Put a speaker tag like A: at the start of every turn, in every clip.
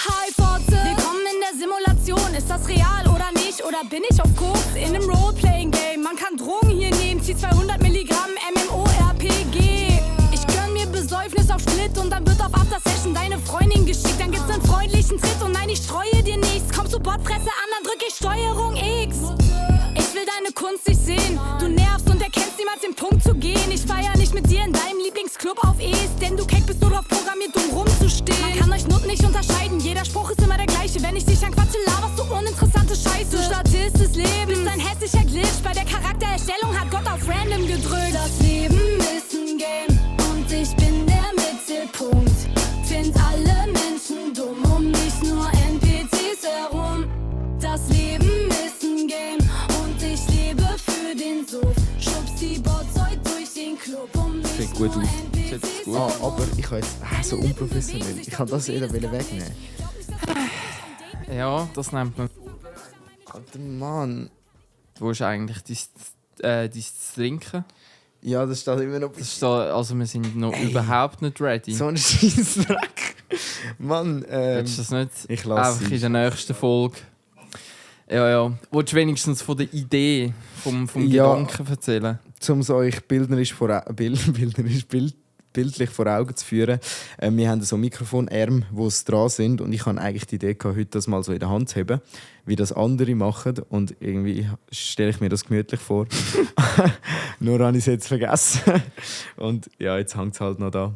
A: Hi Fotze, willkommen in der Simulation. Ist das real oder nicht? Oder bin ich auf Koks in einem Roleplaying-Game? Man kann Drogen hier nehmen, zieh 200 Milligramm MMORPG. Ich gönn mir Besäufnis auf Split und dann wird auf After-Session deine Freundin geschickt. Dann gibt's einen freundlichen Tritt und nein, ich streue dir nichts. Kommst du Bordpresse an, dann drück ich Steuerung X. Ich will deine Kunst nicht sehen. Du nervst und erkennst niemals den Punkt zu gehen. Ich feier nicht mit dir in deinem Lieblingsclub auf Es, denn du keck bist nur drauf programmiert, um rumzustehen. Man kann euch Nutten nicht unterscheiden, jeder Spruch ist immer der gleiche. Wenn ich dich anquatsche, laberst du uninteressante Scheiße. Du Statist des Lebens, bist ein hässlicher Glitch. Bei der Charaktererstellung hat Gott auf Random gedrückt. Das Leben ist ein Game und ich bin der Mittelpunkt. Find alle Menschen dumm, um mich nur NPCs herum. Das Leben ist ein Game und ich lebe für den Suff. Schubst die Bots heute durch den Club, um mich
B: Sieht gut
A: nur
B: aus.
A: NPCs
B: Gut. Aber ich habe jetzt so unprofessionell. Ich kann das jeder wegnehmen.
C: Ja, das nennt man.
B: Alter Mann.
C: Du hast eigentlich dein Trinken.
B: Ja, das steht immer noch.
C: Das ist da, also wir sind noch überhaupt nicht ready.
B: So ein Scheissdreck. Mann,
C: Willst du das nicht
B: ich lasse
C: einfach in der nächsten Folge? Ja. Willst du wenigstens von der Idee, vom
B: Ja.
C: Gedanken erzählen?
B: Um es euch bildlich vor Augen zu führen. Wir haben so Mikrofonarme, die dran sind. Und ich hatte eigentlich die Idee, heute das mal so in der Hand zu haben, wie das andere machen. Und irgendwie stelle ich mir das gemütlich vor. Nur habe ich es jetzt vergessen. Und ja, jetzt hängt es halt noch da.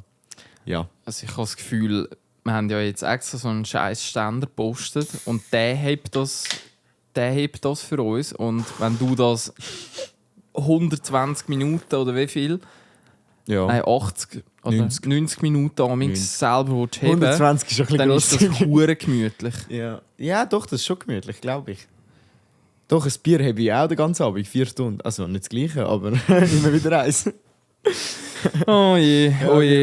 B: Ja.
C: Also ich habe das Gefühl, wir haben ja jetzt extra so einen scheiß Ständer gepostet und der hebt das für uns. Und wenn du das 120 Minuten oder wie viel?
B: Ja.
C: Nein, 80 oder 90 Minuten amigs selber willst heben,
B: 120 ist ein bisschen
C: dann ist das
B: grosszügig.
C: hure gemütlich.
B: Ja, doch, das ist schon gemütlich, glaube ich. Doch, ein Bier habe ich auch den ganzen Abend, 4 Stunden. Also nicht das Gleiche, aber immer wieder eins.
C: Oh je.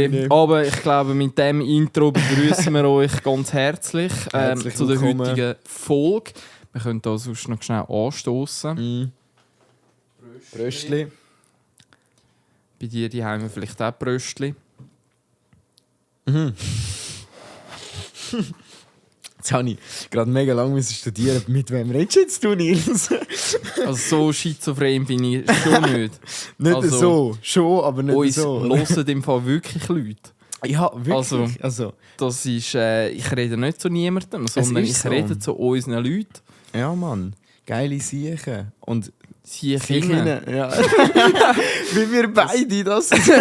B: nee.
C: Aber ich glaube, mit dem Intro begrüßen wir euch ganz herzlich,
B: Herzlich
C: zu der
B: willkommen.
C: heutigen Folge. Wir können da sonst noch schnell anstoßen.
B: Bröstli.
C: Bei dir die haben wir vielleicht auch Bröstli.
B: Jetzt habe ich gerade mega lange studieren. Mit wem redest du jetzt, du, Nils?
C: Also so schizophren bin ich schon nicht.
B: Nicht
C: Also,
B: so, schon, aber nicht
C: Uns
B: so.
C: hören im Fall wirklich Leute.
B: Ja, wirklich.
C: Also- Das ist, ich rede nicht zu niemandem, sondern
B: ist
C: ich
B: so.
C: rede zu unseren Leuten.
B: Ja, Mann. Geile Siechen. Und
C: Sie
B: Siechen, ja. Wie wir beide das.
C: Also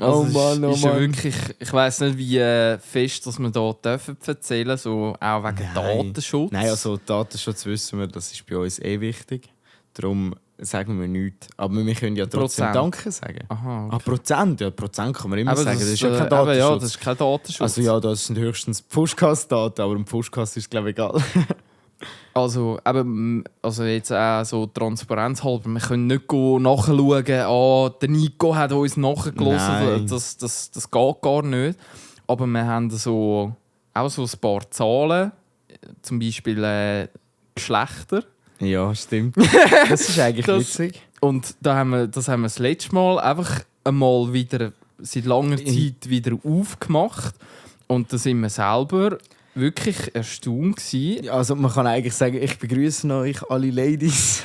B: Oh Mann, oh
C: ist ja
B: Mann.
C: wirklich, ich weiss nicht, wie fest dass wir hier dürfen erzählen, so auch wegen Datenschutz.
B: Nein, also Datenschutz wissen wir, das ist bei uns wichtig. Darum sagen wir nichts. Aber wir können ja trotzdem
C: Prozent.
B: Danke sagen.
C: Aha, okay.
B: Prozent? Ja, Prozent kann man immer
C: Aber
B: sagen. Das ist ja kein
C: aber
B: Datenschutz.
C: ja, das ist kein Datenschutz.
B: Also ja, das sind höchstens Pushcast-Daten, aber im Pushcast ist es glaube ich egal.
C: Also jetzt auch so transparenzhalber, wir können nicht nachschauen, der Nico hat uns nachgelassen,
B: Nein.
C: das geht gar nicht. Aber wir haben auch so ein paar Zahlen, zum Beispiel Geschlechter.
B: Ja, stimmt. Das ist eigentlich witzig.
C: Und das haben wir das letzte Mal einfach einmal wieder seit langer Zeit wieder aufgemacht. Und da sind wir selber wirklich erstaunt gewesen.
B: Ja, also man kann eigentlich sagen, ich begrüße euch alle Ladies.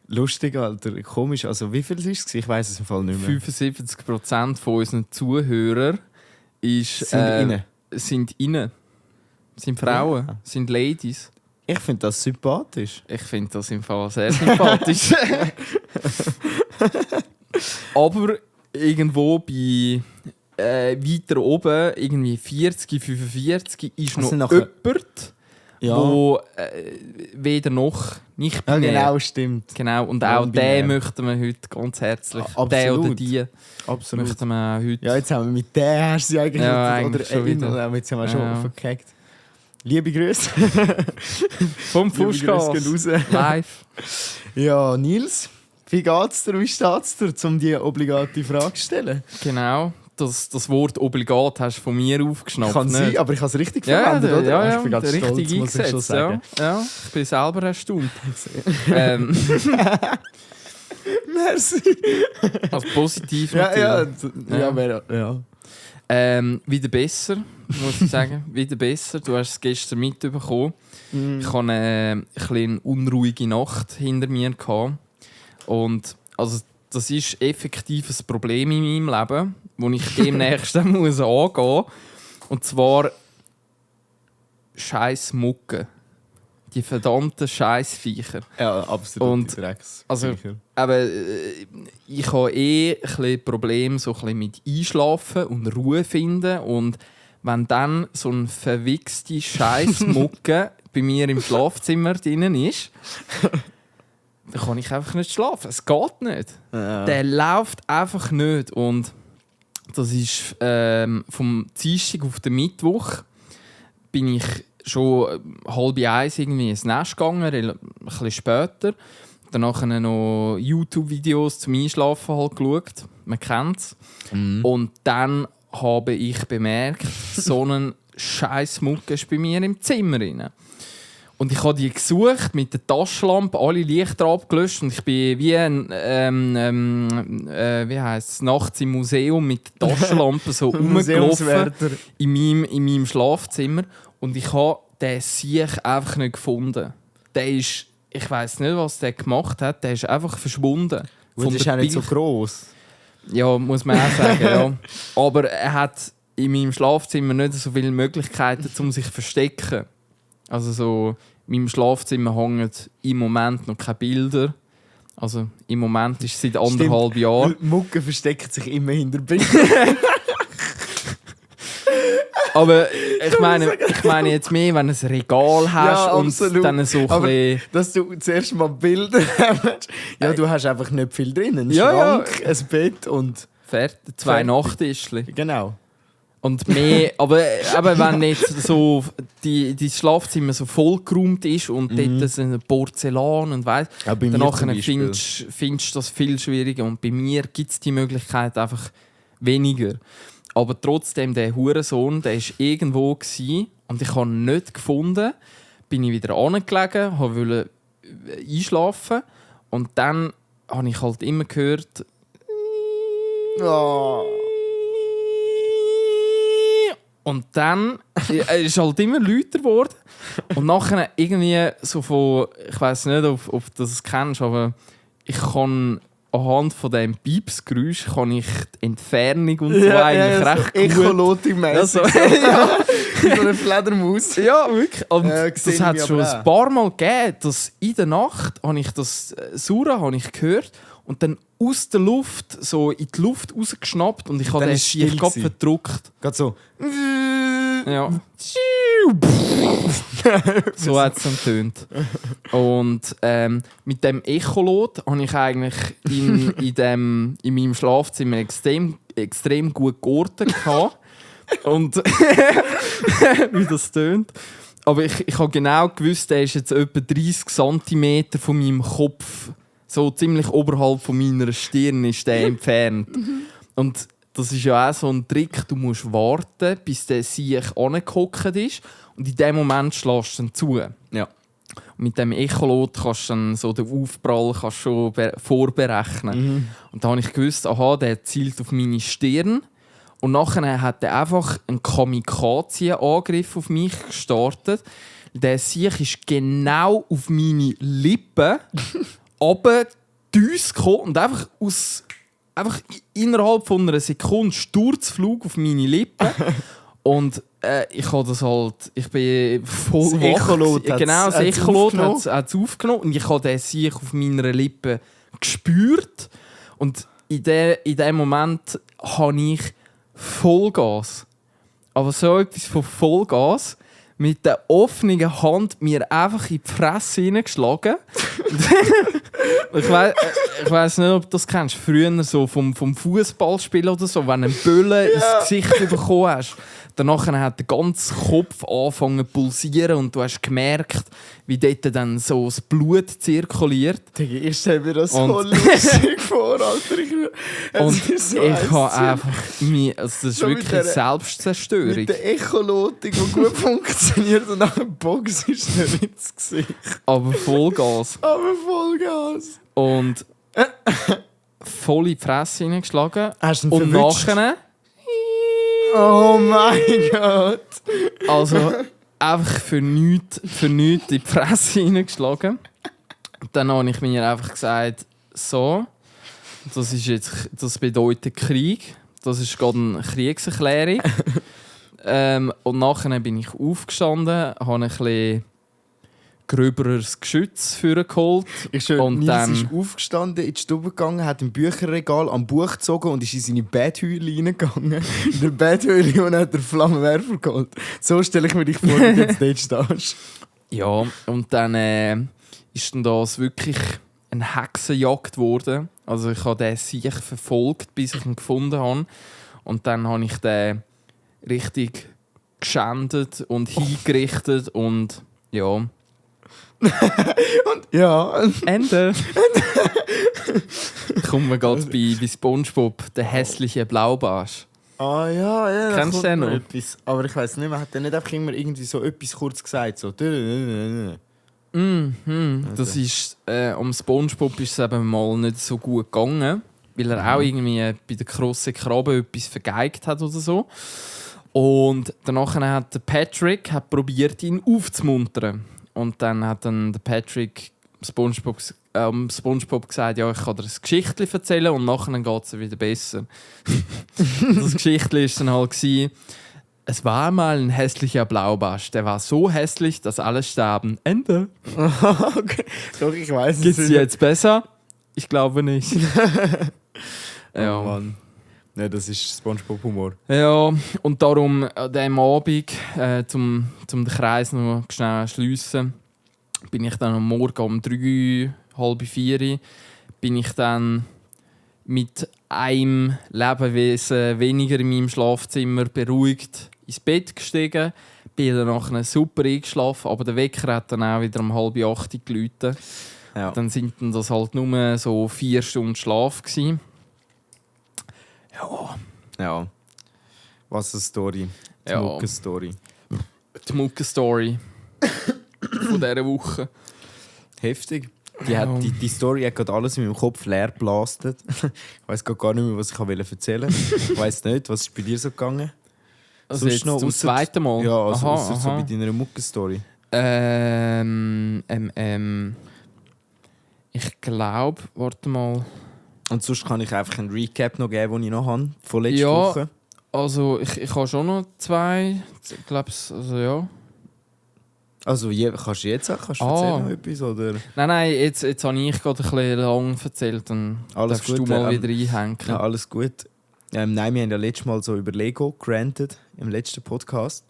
B: Lustig, Alter. Komisch. Also wie viel ist es? Ich weiß es im Fall nicht mehr.
C: 75% von unseren Zuhörern sind innen. Sind Frauen, sind Ladies.
B: Ich finde das sympathisch.
C: Ich finde das im Fall sehr sympathisch. Aber irgendwo bei weiter oben, irgendwie 40, 45, ist
B: Also
C: noch
B: nachher-
C: jemand,
B: Ja.
C: wo weder noch nicht
B: Ja,
C: binär.
B: genau, stimmt.
C: Genau, und auch
B: Non-binär.
C: den möchten wir heute ganz herzlich.
B: Absolut.
C: Den oder die
B: Absolut.
C: möchten wir heute.
B: Ja, jetzt haben wir mit der hast du sie eigentlich,
C: Ja, eigentlich schon
B: ihn,
C: wieder.
B: oder jetzt haben wir schon
C: Ja.
B: verkackt. Liebe Grüße.
C: Vom
B: Liebe Grüße
C: Fußgas.
B: gehen raus.
C: Live.
B: Ja, Nils, wie geht's dir? Wie steht's dir, um die obligate Frage zu stellen?
C: Genau. Das Wort obligat hast du von mir aufgeschnappt.
B: Kann
C: nicht?
B: sein, aber ich habe es richtig
C: Ja,
B: verwendet, oder?
C: ja,
B: Ich bin ganz stolz,
C: richtig
B: muss ich schon
C: eingesetzt.
B: sagen.
C: Ja, ich bin selber erstaunt.
B: Merci.
C: Also positiv
B: Ja,
C: natürlich.
B: ja, ja.
C: Wieder besser, muss ich sagen. Wieder besser. Du hast es gestern mitbekommen. Ich hatte eine kleine unruhige Nacht hinter mir gehabt. Und also, das ist effektiv ein Problem in meinem Leben, das ich demnächst angehen muss. Und zwar scheiß Mucke. Die verdammten Scheissviecher.
B: Ja, absolut.
C: Und also, aber, ich habe ein bisschen Probleme so ein bisschen mit Einschlafen und Ruhe finden. Und wenn dann so eine verwichste Scheissmucke bei mir im Schlafzimmer drin ist, dann kann ich einfach nicht schlafen. Es geht nicht.
B: Ja.
C: Der läuft einfach nicht. Und das ist vom Dienstag auf den Mittwoch bin ich schon 12:30 irgendwie ins Nest gegangen, ein bisschen später. Danach noch YouTube-Videos zum Einschlafen halt geschaut. Man kennt es. Und dann habe ich bemerkt, so eine Scheissmucke ist bei mir im Zimmer drin. Und ich habe die gesucht mit der Taschenlampe, alle Lichter abgelöscht und ich bin wie ein wie heisst nachts im Museum mit der Taschenlampe so rumgelaufen in meinem Schlafzimmer und ich habe den Siech einfach nicht gefunden. Der ist, ich weiss nicht, was der gemacht hat, der ist einfach verschwunden.
B: Und ist auch nicht so gross.
C: Ja, muss man auch sagen, ja. Aber er hat in meinem Schlafzimmer nicht so viele Möglichkeiten, um sich zu verstecken. Also so, in meinem Schlafzimmer hängen im Moment noch keine Bilder. Also im Moment ist es seit 1,5 Jahren.
B: Mucke versteckt sich immer hinter Bildern.
C: Aber ich meine jetzt mehr, wenn du ein Regal hast
B: ja,
C: und
B: absolut.
C: dann so
B: aber
C: ein bisschen...
B: dass du zuerst mal Bilder hast. Ja, du hast einfach nicht viel drin. Ein
C: Ja,
B: Schrank, ein Bett und...
C: Fertig, 2 Nachttischchen.
B: Genau.
C: Und mehr, aber wenn nicht so die Schlafzimmer so vollgeräumt ist und dort so ein Porzellan und weiss,
B: Ja, bei mir
C: danach
B: zum Beispiel.
C: findest du das viel schwieriger. Und bei mir gibt es die Möglichkeit einfach weniger. Aber trotzdem, der Hurensohn, der war irgendwo gewesen, und ich habe ihn nicht gefunden. Bin ich wieder angelegen, wollte einschlafen und dann habe ich halt immer gehört.
B: Oh.
C: Und dann ist halt immer lauter geworden. Und nachher irgendwie so von, ich weiss nicht, ob du das kennst, aber ich kann anhand von diesem Piepsgeräusch kann ich die Entfernung und so eigentlich recht gut.
B: Echoloting-mässig.
C: Also, ja.
B: Wie so eine Fledermaus.
C: Ja, wirklich. Und das hat es schon
B: auch.
C: ein paar Mal gegeben, dass in der Nacht habe ich das Surren habe ich gehört und dann aus der Luft, so in die Luft rausgeschnappt und ich habe den Schiff gerade verdrückt.
B: Gerade so.
C: Ja. So hat es getönt. Und mit dem Echolot habe ich eigentlich in meinem Schlafzimmer extrem gut geortet. Und wie das tönt. Aber ich habe genau gewusst, der ist jetzt etwa 30 cm von meinem Kopf, so ziemlich oberhalb von meiner Stirn ist der entfernt. Und das ist ja auch so ein Trick, du musst warten, bis der Siech angehockt ist und in dem Moment schlägst du ihn zu.
B: Ja.
C: Und mit dem Echolot kannst du dann so den Aufprall schon vorberechnen. Und da habe ich gewusst, aha, der zielt auf meine Stirn. Und nachher hat er einfach einen Kamikaze-Angriff auf mich gestartet. Der Siech ist genau auf meine Lippen runtergedüst und einfach innerhalb von einer Sekunde Sturzflug auf meine Lippen. Und ich habe das halt, ich bin voll
B: das Echolot
C: genau, das Echolot hat es aufgenommen. Und ich habe den Siech auf meiner Lippe gespürt. Und in dem Moment habe ich Vollgas. Aber so etwas von Vollgas mit der offenen Hand mir einfach in die Fresse hineingeschlagen. Ich weiss nicht, ob du das kennst. Früher so vom Fußballspiel oder so, wenn du einen Böllen ins Gesicht bekommen hast. Danach hat der ganze Kopf angefangen zu pulsieren und du hast gemerkt, wie dort dann so das Blut zirkuliert.
B: Ich stelle mir das so lustig vor, Alter.
C: Und ich habe einfach also das ist so wirklich eine Selbstzerstörung.
B: Mit der Echolotik, die gut funktioniert und nach dem Box ist nicht ins Gesicht.
C: Aber Vollgas. Und voll in die Fresse hineingeschlagen.
B: Hast du ihn
C: und
B: verwünscht?
C: nachher
B: Oh mein Gott!
C: Also einfach für nichts in die Fresse hineingeschlagen. Dann habe ich mir einfach gesagt, so, das bedeutet Krieg. Das ist gerade eine Kriegserklärung. Und nachher bin ich aufgestanden, habe ein bisschen gröberes Geschütz vorgeholt.
B: Nils ist aufgestanden, in die Stube gegangen, hat im Bücherregal am Buch gezogen und ist in seine Betthöhle reingegangen. In der Betthöhle und hat den Flammenwerfer geholt. So stelle ich mir dich vor, wie du jetzt dort stehst.
C: Ja, und dann ist dann das wirklich eine Hexenjagd geworden. Also ich habe den Sieg verfolgt, bis ich ihn gefunden habe. Und dann habe ich den richtig geschändet und hingerichtet und ja.
B: Und ja.
C: Ende. Kommen wir gerade bei SpongeBob, der hässliche Blaubarsch.
B: Ah ja.
C: Kennst du den noch?
B: Etwas. Aber ich weiss nicht, man hat ja nicht einfach immer irgendwie so etwas kurz gesagt. So.
C: Das ist, um SpongeBob ist es eben mal nicht so gut gegangen, weil er auch irgendwie bei der grossen Krabbe etwas vergeigt hat oder so. Und danach hat der Patrick probiert, ihn aufzumuntern. Und dann hat dann der Patrick SpongeBob gesagt, ja, ich kann dir ein Geschichtchen erzählen und nachher geht es wieder besser. Das Geschichtchen war dann halt, es war mal ein hässlicher Blaubarsch. Der war so hässlich, dass alle starben. Ende.
B: Okay. Doch, ich weiß es.
C: Geht's dir jetzt besser? Ich glaube nicht. Ja.
B: Oh Mann. Ja, das ist SpongeBob-Humor.
C: Ja, und darum an diesem Abend, zum den Kreis noch schnell schliessen, bin ich dann am Morgen um 3, halb 4 bin ich dann mit einem Lebewesen weniger in meinem Schlafzimmer beruhigt ins Bett gestiegen. Bin dann nachher super eingeschlafen, aber der Wecker hat dann auch wieder um 7:30 geläutet.
B: Ja.
C: Dann sind das halt nur so 4 Stunden Schlaf gewesen.
B: Ja. Was eine Story. Die
C: Ja.
B: Mucke-Story.
C: Die Mucke-Story von dieser Woche.
B: Heftig. Die Story hat gerade alles in meinem Kopf leer geblastet. Ich weiss gar nicht mehr, was ich erzählen wollte. Ich weiss nicht, was ist bei dir so gegangen?
C: Also jetzt zum zweiten Mal?
B: Ja, also
C: Aha,
B: ausser so bei deiner Mucke-Story.
C: Ich glaube, warte mal.
B: Und sonst kann ich einfach einen Recap noch geben, den ich noch habe, von letzter
C: Ja.
B: Woche.
C: Also ich habe schon noch 2. Ich glaube, also ja.
B: Also kannst du jetzt auch erzählen noch etwas? Oder?
C: Nein, jetzt habe ich gerade ein bisschen lang erzählt. Dann
B: Alles
C: darfst
B: gut,
C: du mal wieder einhängen.
B: Ja, alles gut. Nein, wir haben ja letztes Mal so über Lego gerantet, im letzten Podcast.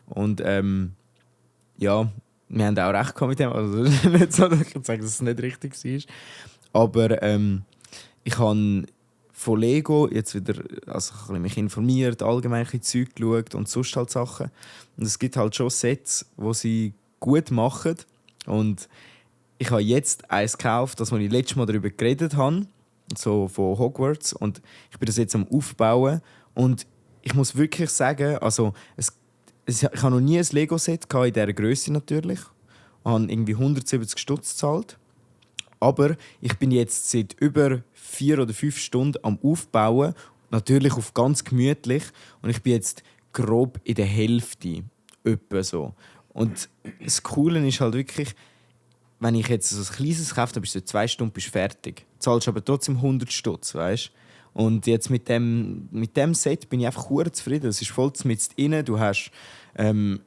B: Und ja, wir haben auch recht gehabt mit dem. Also nicht so, dass ich jetzt sage, dass es nicht richtig war. Aber ich habe von Lego jetzt wieder also ich habe mich informiert, allgemein Zeug geschaut und sonst halt Sachen. Und es gibt halt schon Sets, die sie gut machen. Und ich habe jetzt eins gekauft, das ich letztes Mal darüber geredet habe, so von Hogwarts. Und ich bin das jetzt am Aufbauen. Und ich muss wirklich sagen, also ich habe noch nie ein Lego-Set in dieser Größe natürlich. Ich habe irgendwie 170 Stutz gezahlt. Aber ich bin jetzt seit über 4 oder 5 Stunden am Aufbauen. Natürlich auf ganz gemütlich. Und ich bin jetzt grob in der Hälfte. Etwa so. Und das Coole ist halt wirklich, wenn ich jetzt so ein kleines kaufe, dann bist du 2 Stunden fertig. Du zahlst aber trotzdem 100 Stutz, weißt? Und jetzt mit dem Set bin ich einfach sehr zufrieden. Es ist voll mit innen. Du hast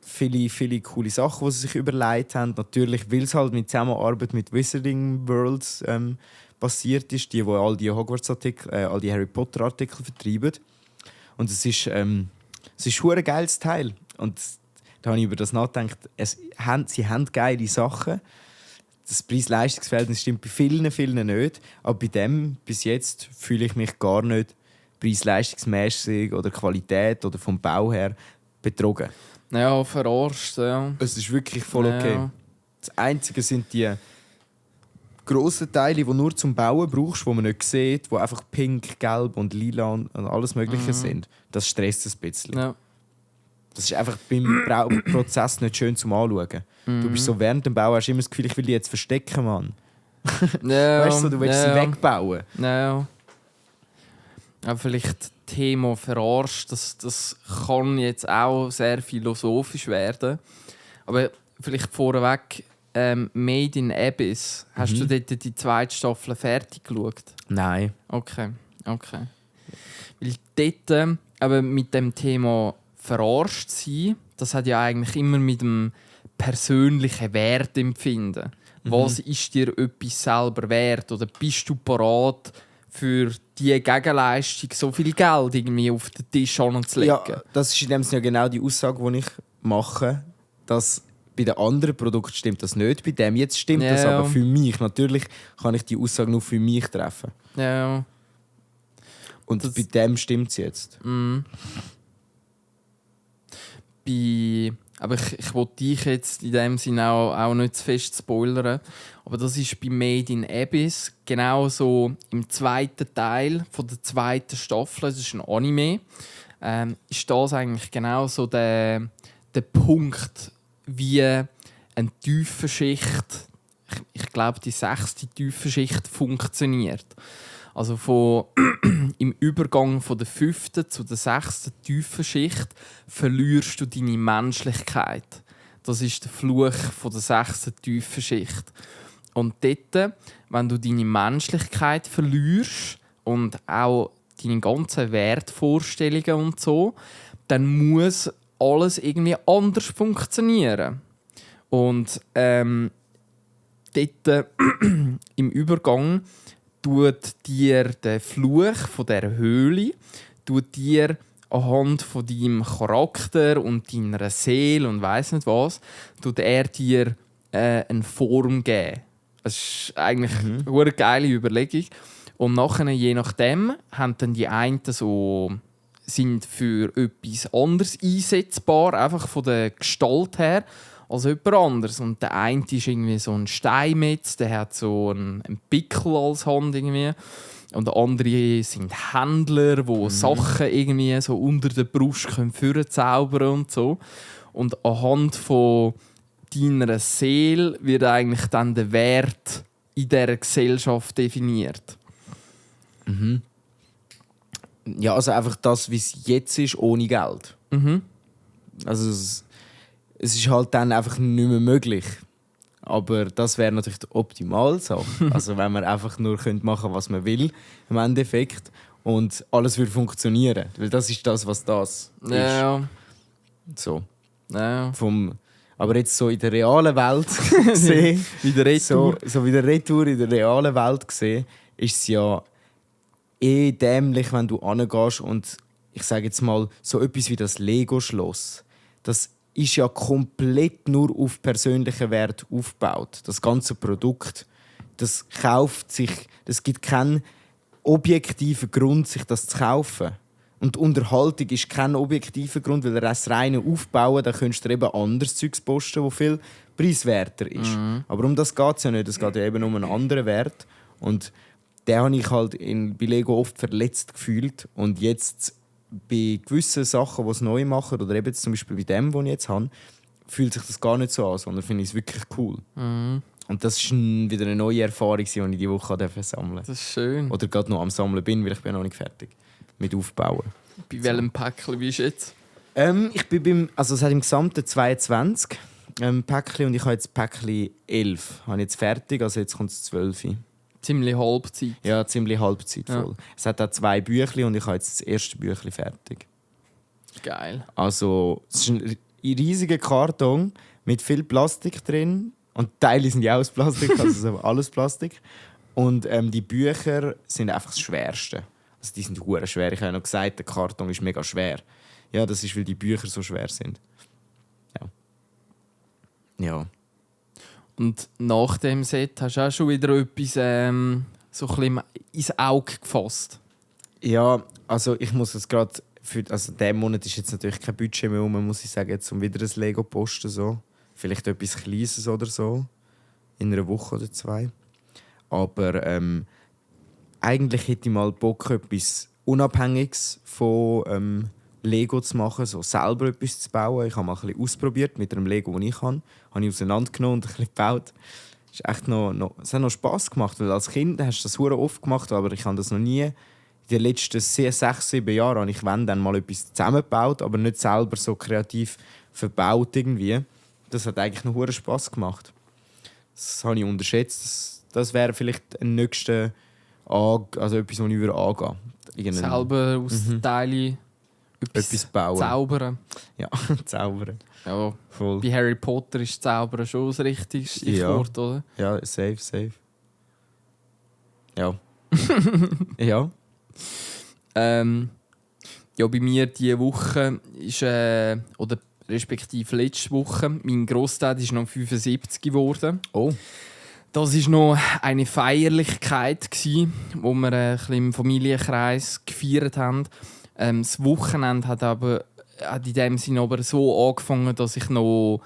B: viele coole Sachen, die sie sich überlegt haben. Natürlich, weil es halt mit Zusammenarbeit mit Wizarding Worlds passiert ist, die all die Hogwarts-Artikel, all die Harry Potter-Artikel vertreiben. Und es ist ein geiles Teil. Und da habe ich über das nachgedacht. Sie haben geile Sachen. Das Preis-Leistungs-Verhältnis stimmt bei vielen nicht. Aber bei dem bis jetzt fühle ich mich gar nicht preis-leistungsmäßig oder Qualität oder vom Bau her betrogen.
C: Ja, verarscht, ja.
B: Es ist wirklich voll okay.
C: Ja.
B: Das Einzige sind die grossen Teile, die du nur zum Bauen brauchst, die man nicht sieht, die einfach pink, gelb und lila und alles Mögliche sind. Das stresst ein bisschen.
C: Ja.
B: Das ist einfach beim Prozess nicht schön zum Anschauen. Du bist so während dem Bau hast du immer das Gefühl, ich will die jetzt verstecken, Mann.
C: Ja,
B: Weißt du, du willst sie wegbauen.
C: Ja. Aber vielleicht Thema verarscht, das kann jetzt auch sehr philosophisch werden. Aber vielleicht vorweg, Made in Abyss, hast du dort die zweite Staffel fertig geschaut?
B: Nein.
C: Okay. Weil dort, aber mit dem Thema verarscht sein, das hat ja eigentlich immer mit dem persönlichen Wertempfinden. Was ist dir etwas selber wert? Oder bist du bereit, für diese Gegenleistung so viel Geld irgendwie auf den Tisch anzulegen?
B: Ja, das ist in dem Sinne ja genau die Aussage, die ich mache, dass bei den anderen Produkten stimmt das nicht, bei dem jetzt stimmt das aber für mich. Natürlich kann ich die Aussage nur für mich treffen.
C: Ja.
B: Und bei dem stimmt es jetzt.
C: Aber ich will dich jetzt in dem Sinne auch nicht zu fest spoilern. Aber das ist bei Made in Abyss genau so im zweiten Teil von der zweiten Staffel. Das ist ein Anime. Ist das eigentlich genau so der Punkt, wie eine tiefe Schicht, ich glaube die 6. tiefe Schicht funktioniert. Also im Übergang von der 5. zu der 6. tiefen Schicht verlierst du deine Menschlichkeit. Das ist der Fluch von der 6. tiefen Schicht. Und dort, wenn du deine Menschlichkeit verlierst und auch deine ganzen Wertvorstellungen und so, dann muss alles irgendwie anders funktionieren. Und dort im Übergang tut dir der Fluch von der Höhle dir anhand von deinem Charakter und deiner Seele und weiss nicht was, tut er dir eine Form geben. Das ist eigentlich eine geile Überlegung. Und nachher, je nachdem, haben dann die einen sind für etwas anderes einsetzbar, einfach von der Gestalt her, als jemand anderes. Und der eine ist irgendwie so ein Steinmetz, der hat so einen Pickel als Hand irgendwie. Und der andere sind Händler, die Sachen irgendwie so unter der Brust vorzaubern und so. Und anhand von deiner Seele wird eigentlich dann der Wert in dieser Gesellschaft definiert.
B: Ja, also einfach das, wie es jetzt ist, ohne Geld. Also es ist halt dann einfach nicht mehr möglich. Aber das wäre natürlich die Optimalsache. Also wenn man einfach nur machen könnte, was man will, im Endeffekt, und alles würde funktionieren. Weil das ist das, was das
C: Ja.
B: ist. So.
C: Ja.
B: Aber jetzt so in der realen Welt gesehen,
C: Wie der Retour.
B: so wie der Retour in der realen Welt gesehen, ist es ja dämlich, wenn du hingehst und ich sage jetzt mal, so etwas wie das Lego-Schloss, das ist ja komplett nur auf persönlichen Wert aufgebaut. Das ganze Produkt, das kauft sich, es gibt keinen objektiven Grund, sich das zu kaufen. Und Unterhaltung ist kein objektiver Grund, weil das reine Aufbauen, da könntest du dir eben anderes Zeugs posten, das viel preiswerter ist. Aber um das geht es ja nicht, es geht ja eben um einen anderen Wert. Und den habe ich halt bei Lego oft verletzt gefühlt. Und jetzt bei gewissen Sachen, die es neu machen, oder eben jetzt zum Beispiel bei dem, den ich jetzt habe, fühlt sich das gar nicht so an, sondern finde ich es wirklich cool. Und das war wieder eine neue Erfahrung, die ich diese Woche sammeln durfte.
C: Das ist schön.
B: Oder gerade noch am Sammeln bin, weil ich bin noch nicht fertig mit Aufbauen.
C: Bei welchem Päckchen bist du jetzt?
B: Ich bin es hat im Gesamten 22 Päckchen und ich habe jetzt Päckchen 11. Habe jetzt fertig, also jetzt kommt es 12.
C: Ziemlich Halbzeit.
B: Ja, ziemlich halbzeitvoll.
C: Ja.
B: Es hat auch 2 Büchlein und ich habe jetzt das erste Büchlein fertig.
C: Geil.
B: Also, es ist ein riesiger Karton mit viel Plastik drin. Und Teile sind ja auch aus Plastik, also alles Plastik. Und die Bücher sind einfach das Schwerste. Also die sind hure schwer. Ich habe noch gesagt, der Karton ist mega schwer. Ja, das ist, weil die Bücher so schwer sind. Ja.
C: Und nach dem Set hast du auch schon wieder etwas so ein bisschen ins Auge gefasst.
B: Ja, also ich muss es gerade also diesen Monat ist jetzt natürlich kein Budget mehr, muss ich sagen, jetzt um wieder ein Lego posten so. Vielleicht etwas Kleines oder so in einer Woche oder 2. Aber eigentlich hätte ich mal Bock, etwas Unabhängiges von Lego zu machen, so selber etwas zu bauen. Ich habe mal ein bisschen ausprobiert mit einem Lego, das ich habe. Habe ich auseinandergenommen und ein bisschen gebaut. Es hat noch Spass gemacht, weil als Kind hast du das hure oft gemacht, aber ich habe das noch nie den letzten 6-7 Jahren habe ich dann mal etwas zusammengebaut, aber nicht selber so kreativ verbaut irgendwie. Das hat eigentlich noch hohen Spass gemacht. Das habe ich unterschätzt. Das wäre vielleicht ein nächster also etwas, was ich angehen würde.
C: Selber aus Teilen
B: etwas bauen.
C: Zaubern.
B: Ja, zaubern.
C: Ja,
B: voll.
C: bei Harry Potter ist Zaubern schon das richtige Stichwort, oder?
B: Ja, safe. Ja. Ja.
C: Ja, bei mir diese Woche ist, oder respektive letzte Woche, mein Grossdad ist noch 75 geworden.
B: Oh.
C: Das war noch eine Feierlichkeit, wo wir ein bisschen im Familienkreis gefeiert haben. Das Wochenende hat in dem Sinne aber so angefangen, dass ich noch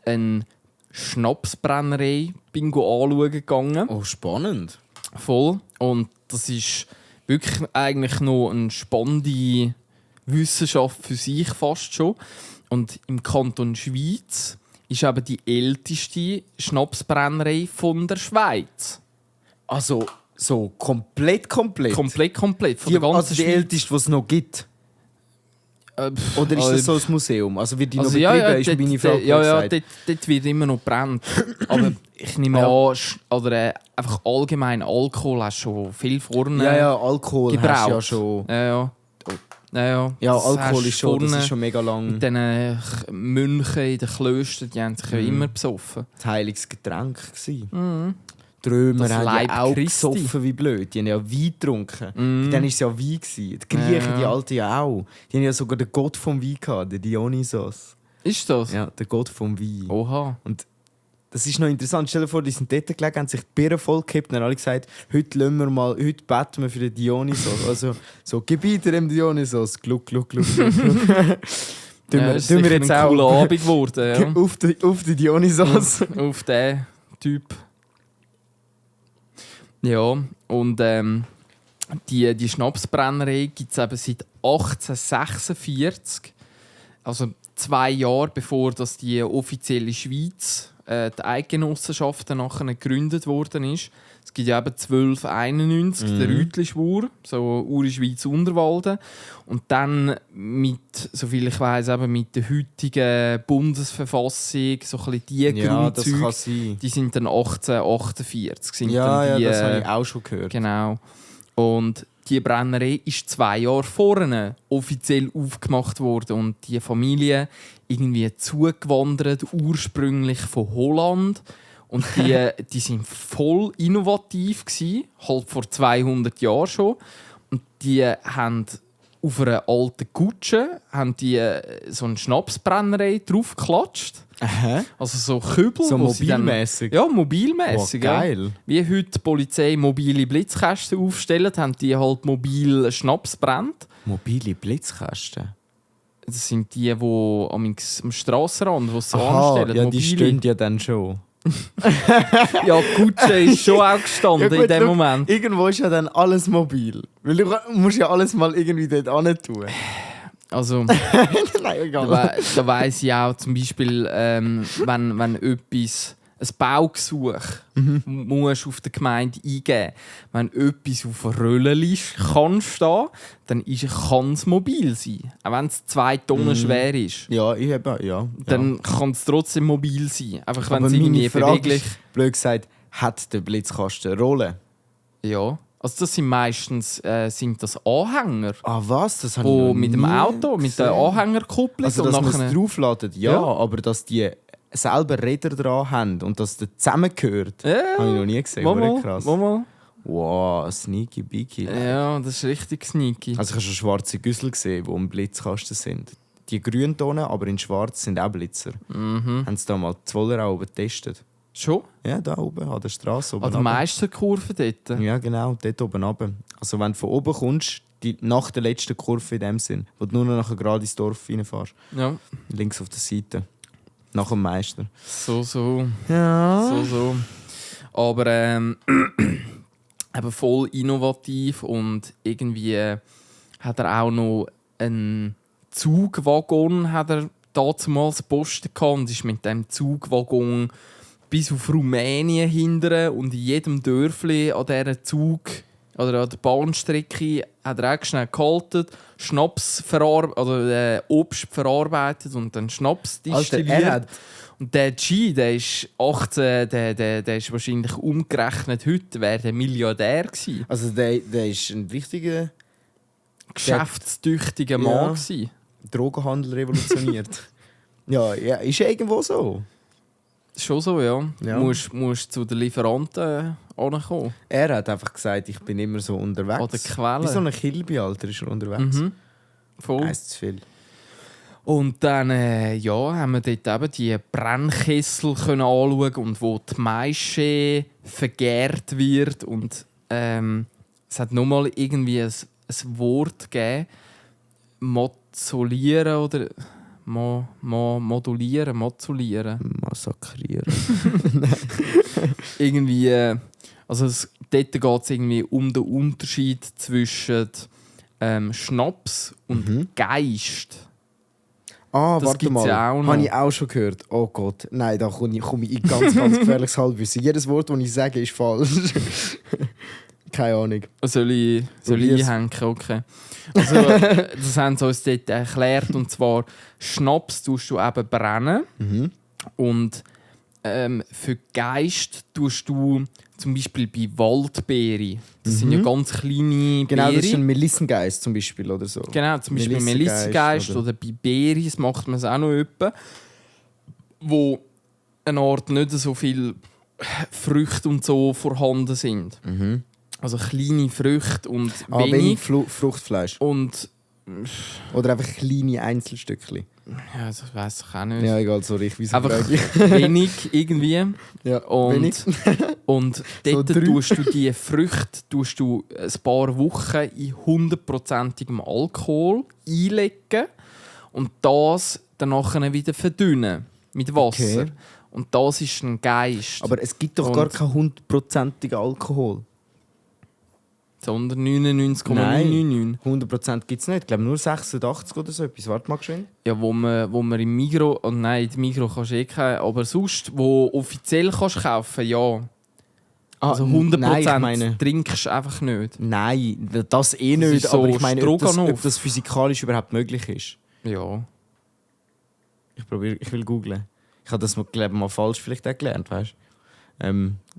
C: eine Schnapsbrennerei anschauen gegangen.
B: Oh, spannend.
C: Voll. Und das ist wirklich eigentlich noch eine spannende Wissenschaft für sich fast schon. Und im Kanton Schweiz ist eben die älteste Schnapsbrennerei von der Schweiz.
B: Also so komplett?
C: Komplett. Von
B: der ganzen also die
C: Schweiz.
B: älteste, die es noch gibt? Oder ist das so ein Museum? Also wird die noch betrieben?
C: Ja,
B: ist meine Frage
C: dort wird immer noch gebrannt. Aber ich nehme an, oder einfach allgemein Alkohol hast schon viel vorne
B: Ja, Alkohol
C: gebraucht.
B: hast du ja schon. Ja, Alkohol ist schon, das ist schon mega lang.
C: Mit diesen Mönchen in den Klöstern, die haben sich ja immer besoffen.
B: Das heiliges Getränk gsi. Die Römer haben ja auch gesoffen wie blöd. Die haben ja Wein getrunken. Dann war es ja Wein. Die Griechen, die Alten ja auch. Die haben ja sogar den Gott vom Wein gehabt, den Dionysos.
C: Ist das?
B: Ja, der Gott vom Wein.
C: Oha.
B: Und das ist noch interessant. Stell dir vor, die sind dort gelegen, haben sich die Birnen vollgekippt und haben alle gesagt, heute beten wir für den Dionysos. Also, so, Gebiete dem Dionysos. Gluck.
C: Das ist wir jetzt ein cooler Abend geworden. Ja.
B: auf den Dionysos.
C: Auf den Typ. Ja, und die Schnapsbrennerei gibt es eben seit 1846. Also 2 Jahre bevor das die offizielle Schweiz, die Eidgenossenschaft nachher gegründet worden ist. Es gibt ja eben 1291, der Rütli-Schwur, so Uri Schweiz Unterwalden. Und dann mit, soviel ich weiss, eben mit der heutigen Bundesverfassung, so ein bisschen die Grundzüge, die sind dann 1848. Sind dann die,
B: das habe ich auch schon gehört.
C: Genau. Und die Brennerei ist 2 Jahre vorne offiziell aufgemacht worden und die Familie irgendwie zugewandert, ursprünglich von Holland. Und die sind voll innovativ gewesen, halt vor 200 Jahren schon. Und die haben auf einer alten Kutsche so eine Schnapsbrennerei draufgeklatscht.
B: Aha.
C: Also so Kübel.
B: So mobilmäßig.
C: Ja, mobilmäßig.
B: Oh, geil.
C: Ja. Wie heute die Polizei mobile Blitzkästen aufstellt, haben die halt mobil Schnaps brennt.
B: Mobile Blitzkästen?
C: Das sind die am Strassenrand, die so
B: anstellen. Ja, die stehen ja dann schon.
C: Ja, die Kutsche ist schon auch gestanden in dem Moment.
B: Irgendwo ist ja dann alles mobil. Weil du musst ja alles mal irgendwie dort hin tun.
C: Also,
B: nein, egal.
C: Da weiss ich auch zum Beispiel, wenn etwas, ein Baugesuch musst auf der Gemeinde eingeben. Wenn etwas auf einer Rölleliste kann stehen, dann kann es mobil sein. Auch wenn es 2 Tonnen schwer ist.
B: Ja, ja.
C: Dann kann es trotzdem mobil sein. Einfach wenn
B: aber
C: es irgendwie beweglich
B: ist, blöd gesagt, hat der Blitzkasten Rollen?
C: Ja. Also das sind meistens sind das Anhänger.
B: Ah was? Das habe ich noch
C: mit dem Auto, mit der Anhängerkupplung.
B: Also dass man es draufladet, ja, aber dass die selber Räder dran haben und dass das zusammengehört, habe ich noch nie gesehen. Krass. Wow, sneaky beaky.
C: Ja, das ist richtig sneaky.
B: Also ich habe schon schwarze Güssel gesehen, die im Blitzkasten sind. Die Grüntonen, aber in schwarz, sind auch Blitzer. Haben sie da mal Zwoller oben getestet.
C: Schon?
B: Ja, da oben an der Straße.
C: An der Meisterkurve dort?
B: Ja, genau, dort oben runter. Also wenn du von oben kommst, nach der letzten Kurve in dem Sinn, wo du nur noch gerade ins Dorf reinfährst.
C: Ja.
B: Links auf der Seite. Nach dem Meister.
C: So.
B: Ja.
C: So. Aber eben voll innovativ und irgendwie hat er auch noch einen Zugwaggon damals Posten gehabt und ist mit dem Zugwaggon bis auf Rumänien hindern und in jedem Dörfli an dieser oder an der Bahnstrecke hat er auch schnell gehalten, Schnaps Obst verarbeitet und dann Schnaps destilliert. Und der G, der ist 18, der ist wahrscheinlich umgerechnet heute, wäre der Milliardär gewesen.
B: Also der ist ein wichtiger
C: geschäftstüchtiger Mann gewesen.
B: Drogenhandel revolutioniert. ja, ist ja irgendwo so.
C: Schon so, ja. Musst zu den Lieferanten ankommen.
B: Er hat einfach gesagt, ich bin immer so unterwegs.
C: An der Quelle.
B: Wie so ein Kilby, Alter, ist er unterwegs.
C: Voll.
B: Heißt zu viel.
C: Und dann haben wir dort eben die Brennkessel können anschauen und wo die Maische vergärt wird. Und es hat nochmal irgendwie ein Wort gegeben. Mozulieren oder modulieren.
B: Massakrieren.
C: Irgendwie, dort geht es irgendwie um den Unterschied zwischen Schnaps und Geist.
B: Ah,
C: das
B: warte mal.
C: Ja
B: habe ich auch schon gehört. Oh Gott, nein, da komme ich in ganz, ganz gefährliches Halbwissen. Jedes Wort, das ich sage, ist falsch. Keine Ahnung.
C: Soll ich einhängen? Okay. Also, das haben sie uns dort erklärt. Und zwar, Schnaps tust du eben brennen. Und für Geist tust du zum Beispiel bei Waldbeere. Das sind ja ganz kleine Beere.
B: Genau, das ist ein Melissengeist zum Beispiel oder so.
C: Genau, zum Beispiel Melissengeist oder bei Beeris macht man es auch noch öppe, wo eine Art nicht so viel Früchte und so vorhanden sind. Also kleine Früchte und wenig
B: Fruchtfleisch.
C: Und
B: oder einfach kleine Einzelstückchen.
C: Ja, das weiss ich auch nicht.
B: Ja, egal, sorry, ich weiß
C: einfach wenig irgendwie.
B: Ja,
C: und,
B: wenig.
C: Und dort
B: so
C: tust du die Früchte ein paar Wochen in 100%igem Alkohol einlegen und das dann nachher wieder verdünnen mit Wasser. Okay. Und das ist ein Geist.
B: Aber es gibt doch gar keinen 100%igen Alkohol.
C: Sondern 99,99.
B: 100% gibt es nicht. Ich glaube nur 86 oder so etwas. Warte mal schön.
C: Ja, wo man im Migros... Oh nein, im Migros kannst du keine. Aber sonst, wo offiziell kannst kaufen, ja. Also 100% nein, trinkst du einfach nicht.
B: Nein, das eh nicht.
C: So,
B: aber ich meine, ob das physikalisch überhaupt möglich ist.
C: Ja.
B: Ich will googlen. Ich habe das mal falsch vielleicht auch gelernt, weißt du?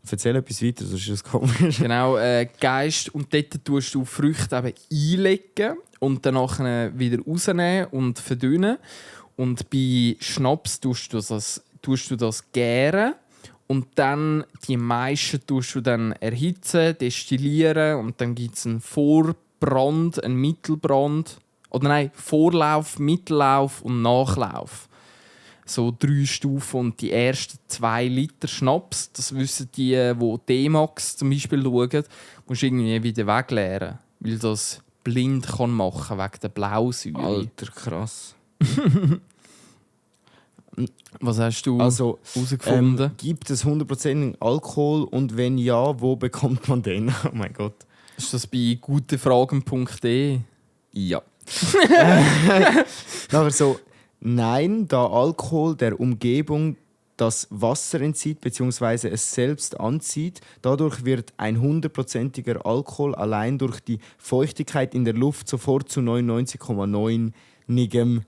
B: Erzähl etwas weiter, sonst ist das komisch.
C: Genau, Geist. Und dort tust du Früchte eben einlegen und danach wieder rausnehmen und verdünnen. Und bei Schnaps tust du das gären. Und dann die Maische tust du dann erhitzen, destillieren und dann gibt es einen Vorbrand, einen Mittelbrand. Oder nein, Vorlauf, Mittellauf und Nachlauf. So 3 Stufen und die ersten 2 Liter Schnaps, das wissen die D-Max zum Beispiel schauen, musst du irgendwie wieder wegleeren, weil das blind kann machen wegen der Blausäure.
B: Alter, krass.
C: Was hast du herausgefunden?
B: Gibt es 100% Alkohol und wenn ja, wo bekommt man den? Oh mein Gott.
C: Ist das bei gutefragen.de?
B: Ja. Aber so... Nein, da Alkohol der Umgebung das Wasser entzieht bzw. es selbst anzieht. Dadurch wird ein 100%iger Alkohol allein durch die Feuchtigkeit in der Luft sofort zu 99,9igem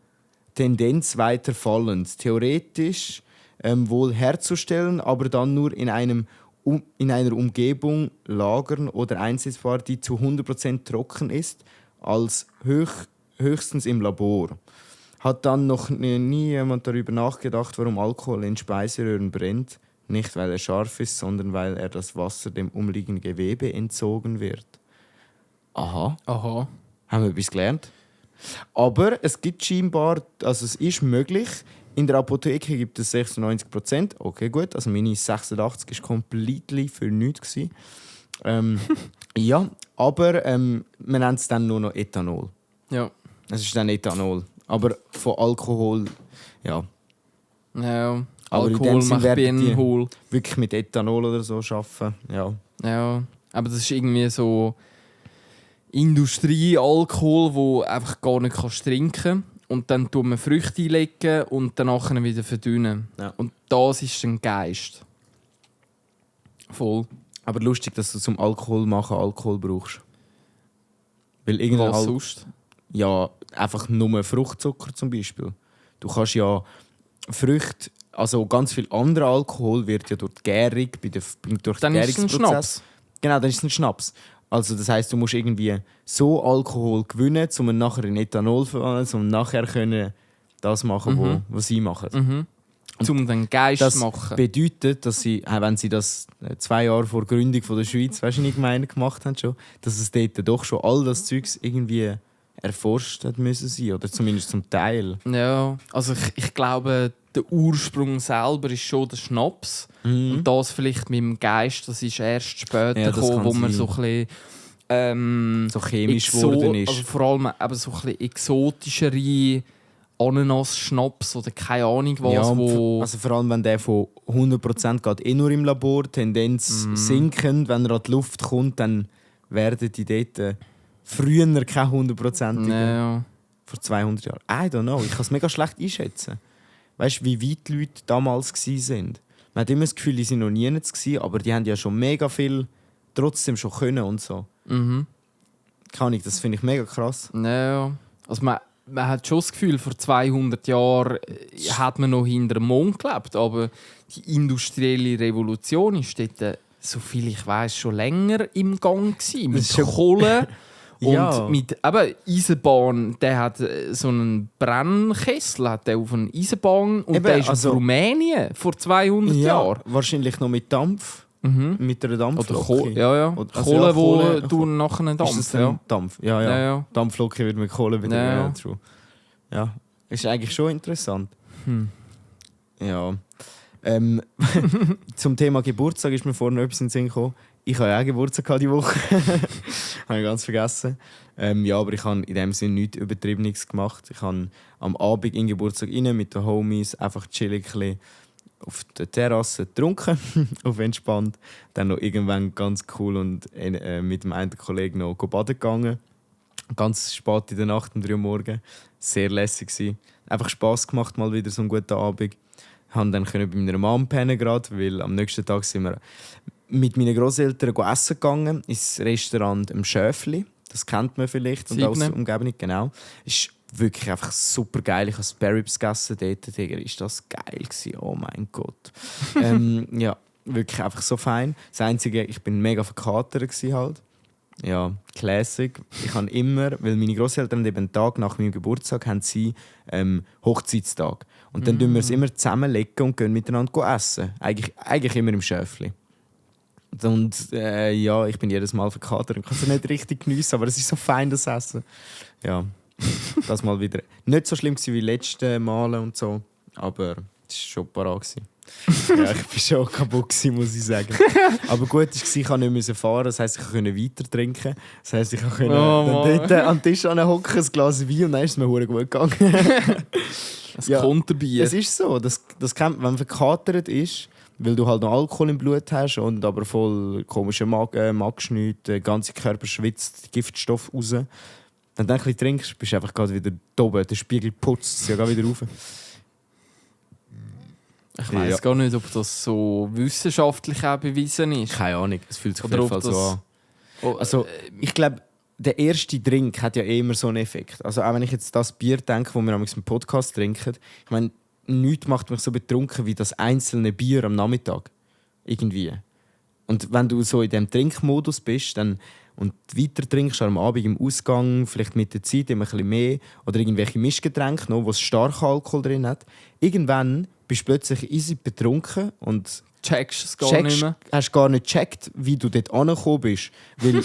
B: Tendenz weiter fallend. Theoretisch wohl herzustellen, aber dann nur in einer Umgebung lagern oder einsetzbar, die zu 100% trocken ist, als höchstens im Labor. Hat dann noch nie jemand darüber nachgedacht, warum Alkohol in Speiseröhren brennt? Nicht, weil er scharf ist, sondern weil er das Wasser dem umliegenden Gewebe entzogen wird. Aha. Haben wir etwas gelernt? Aber es gibt scheinbar, also es ist möglich, in der Apotheke gibt es 96%. Okay, gut, also meine 86 war komplett für nichts. Ja, aber wir nennen es dann nur noch Ethanol.
C: Ja.
B: Es ist dann Ethanol. Aber von Alkohol, ja.
C: Ja,
B: aber
C: Alkohol macht Bienenhohl.
B: Wirklich mit Ethanol oder so arbeiten, ja.
C: Ja, aber das ist irgendwie so Industriealkohol, wo einfach gar nicht trinken kannst. Und dann tun wir Früchte einlegen und danach wieder verdünnen. Ja. Und das ist ein Geist. Voll.
B: Aber lustig, dass du zum Alkohol machen Alkohol brauchst. Weil irgendein
C: Was sonst?
B: Ja, einfach nur Fruchtzucker zum Beispiel. Du kannst ja Früchte, also ganz viel anderer Alkohol wird ja durch die Gärung, durch
C: Dann
B: den
C: ist es ein
B: Gärungsprozess.
C: Schnaps.
B: Genau, dann ist es ein Schnaps. Also das heisst, du musst irgendwie so Alkohol gewinnen, um ihn nachher in Ethanol zu verwandeln, um nachher können das machen, was sie machen.
C: Um den Geist
B: Das
C: zu machen.
B: bedeutet, dass sie, wenn sie das 2 Jahre vor Gründung von der Schweiz, weißt du, nicht gemacht haben, schon, dass es dort doch schon all das Zeugs irgendwie erforscht hat müssen sein, oder zumindest zum Teil.
C: Ja, also ich glaube, der Ursprung selber ist schon der Schnaps. Und das vielleicht mit dem Geist, das ist erst später
B: Ja, das
C: gekommen,
B: kann
C: wo man
B: sein.
C: so ein bisschen
B: So chemisch geworden ist.
C: also vor allem eben so ein bisschen exotischere Ananas-Schnaps oder keine Ahnung was,
B: Ja,
C: wo...
B: also vor allem, wenn der von 100% geht, nur im Labor, Tendenz sinkend, wenn er an die Luft kommt, dann werden die dort früher keine 100%igen.
C: Ja.
B: Vor 200 Jahren. I don't know, ich kann es mega schlecht einschätzen. Weißt du, wie weit die Leute damals waren? Man hat immer das Gefühl, die waren noch nie gewesen, aber die haben ja schon mega viel trotzdem schon können und so. Keine Ahnung, das finde ich mega krass.
C: Ja. Also man hat schon das Gefühl, vor 200 Jahren hat man noch hinter dem Mond gelebt, aber die industrielle Revolution ist dort, soviel ich weiß, schon länger im Gang gewesen. Mit
B: ist schon-
C: Kohle und
B: Ja.
C: mit eben Eisenbahn. Der hat so einen Brennkessel hat der auf einer Eisenbahn und
B: Eben,
C: der ist
B: also-
C: auf Rumänien vor 200 Jahren.
B: wahrscheinlich noch mit Dampf. Mit einer
C: Oder
B: Dampflocke.
C: Kohle, ja.
B: Oder- also
C: Kohle,
B: ja,
C: wo
B: Kohle-
C: du nachher einen
B: Ist das
C: Dampf,
B: dann
C: ja.
B: Dampf? Ja, ja.
C: Ja, ja.
B: Dampflocke wird mit Kohle wieder.
C: Ja,
B: Ja,
C: ja.
B: true. Ja, ist eigentlich schon interessant. Ja. Zum Thema Geburtstag ist mir vorhin noch etwas in den Sinn gekommen. Ich habe ja auch Geburtstag gehabt diese Woche. Habe ich ganz vergessen. Ja, aber ich habe in dem Sinne nichts Übertriebenes gemacht. Ich habe am Abend in den Geburtstag rein mit den Homies einfach chillig ein bisschen auf der Terrasse getrunken, auf entspannt. Dann noch irgendwann ganz cool und mit dem einen Kollegen noch baden gegangen. Ganz spät in der Nacht, um 3 Uhr morgens. Sehr lässig gewesen. Einfach Spass gemacht, mal wieder so einen guten Abend. Haben dann bei meiner Mom pennen gerade, weil am nächsten Tag sind wir mit meinen Grosseltern essen gegangen ins Restaurant im Schöfli. Das kennt man vielleicht und aus der Umgebung, genau. Ist wirklich einfach super geil. Ich habe Sparrows gegessen dort. Digga, ist das geil gewesen. Oh mein Gott. Ja, wirklich einfach so fein. Das Einzige, ich bin mega verkatert gewesen halt. Ja, Classic. Ich habe immer, weil meine Grosseltern eben einen Tag nach meinem Geburtstag haben sie Hochzeitstag. Und dann tun wir es immer zusammenlegen und gehen miteinander essen. Eigentlich immer im Schöfli. Und ja, ich bin jedes Mal verkatert und kann es nicht richtig geniessen, aber es ist so fein, das Essen. Ja, das mal wieder. Nicht so schlimm gewesen wie letzte Male und so, aber es war schon parat gewesen. Ja, ich war schon kaputt gewesen, muss ich sagen. Aber gut war, ich konnte nicht fahren, das heisst, ich konnte weiter trinken. Das heisst, ich konnte dort am Tisch hocken, ein Glas Wein und dann ist es mir verdammt gut gegangen.
C: Ein Konterbier.
B: Es ist so, das kennt, wenn man verkatert ist, weil du halt noch Alkohol im Blut hast und aber voll komischen Magen, magst nichts, der ganze Körper schwitzt Giftstoff raus. Wenn du dann ein bisschen trinkst, bist du einfach gerade wieder oben, der Spiegel putzt sich ja gerade wieder rauf.
C: Ich weiss gar nicht, ob das so wissenschaftlich auch bewiesen ist.
B: Keine Ahnung, es fühlt sich auf
C: Oder
B: jeden
C: ob
B: Fall so an.
C: Oh,
B: Also, ich glaube, der erste Drink hat ja immer so einen Effekt. Also auch wenn ich jetzt das Bier denke, das wir am im Podcast trinken, ich meine, nichts macht mich so betrunken wie das einzelne Bier am Nachmittag. Irgendwie. Und wenn du so in diesem Trinkmodus bist dann, und weiter trinkst am Abend im Ausgang, vielleicht mit der Zeit immer ein bisschen mehr, oder irgendwelche Mischgetränke, noch, wo es starken Alkohol drin hat, irgendwann bist du plötzlich easy betrunken und
C: checkst es gar nicht mehr.
B: hast gar nicht gecheckt, wie du dort angekommen bist. Weil,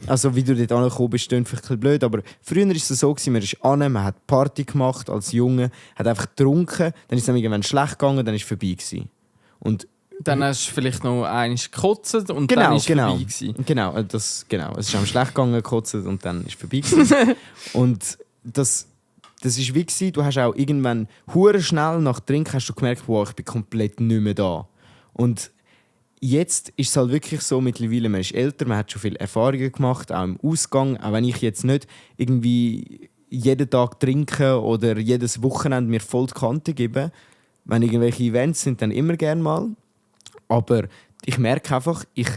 B: also wie du dort angekommen bist, klingt vielleicht ein bisschen blöd, aber früher war es so, man ist an, man hat Party gemacht als Junge, hat einfach getrunken, dann ist es irgendwann schlecht gegangen, dann ist es vorbei gewesen. Und
C: Dann hast du vielleicht noch einmal gekotzt und
B: genau,
C: dann ist es
B: genau,
C: vorbei gewesen.
B: genau, es ist am schlecht gegangen, gekotzt und dann ist es vorbei gewesen. Und das ist wie gewesen, du hast auch irgendwann hure schnell nach Trinken hast du gemerkt, wow, ich bin komplett nicht mehr da. Und jetzt ist es halt wirklich so, mittlerweile man ist älter, man hat schon viele Erfahrungen gemacht, auch im Ausgang. Auch wenn ich jetzt nicht irgendwie jeden Tag trinke oder jedes Wochenende mir voll die Kante gebe, wenn irgendwelche Events sind, dann immer gerne mal. Aber ich merke einfach, ich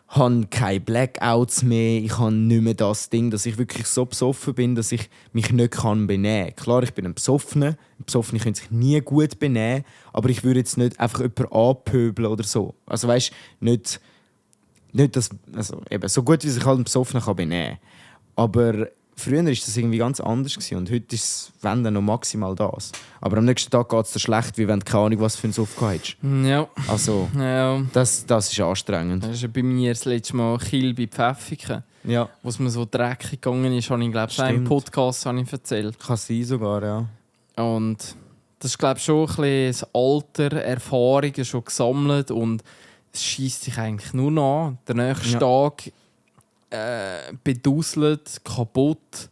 B: habe keine Blackouts mehr, ich habe nicht mehr das Ding, dass ich wirklich so besoffen bin, dass ich mich nicht benehmen kann. Klar, ich bin ein Besoffener. Besoffene können sich nie gut benehmen, aber ich würde jetzt nicht einfach jemanden anpöbeln oder so. Also weißt du, nicht das, also eben, so gut wie sich halt ein Besoffener kann benehmen. Aber früher war das irgendwie ganz anders gewesen. Und heute ist es, wenn dann noch maximal das. Aber am nächsten Tag geht es dir schlecht, wie wenn du keine Ahnung, was für einen Suff hast.
C: Ja.
B: Also,
C: Ja.
B: das ist anstrengend.
C: Das ist ja bei mir das letzte Mal Kiel bei Pfäffiken.
B: Ja,
C: Wo es mir so dreckig gegangen ist, habe ich glaube ich im
B: Stimmt.
C: Podcast erzählt.
B: kann sein sogar, ja.
C: Und das ist glaube ich schon ein bisschen das Alter, Erfahrungen schon gesammelt und es schießt dich eigentlich nur noch an. Der nächste Tag beduselt, kaputt,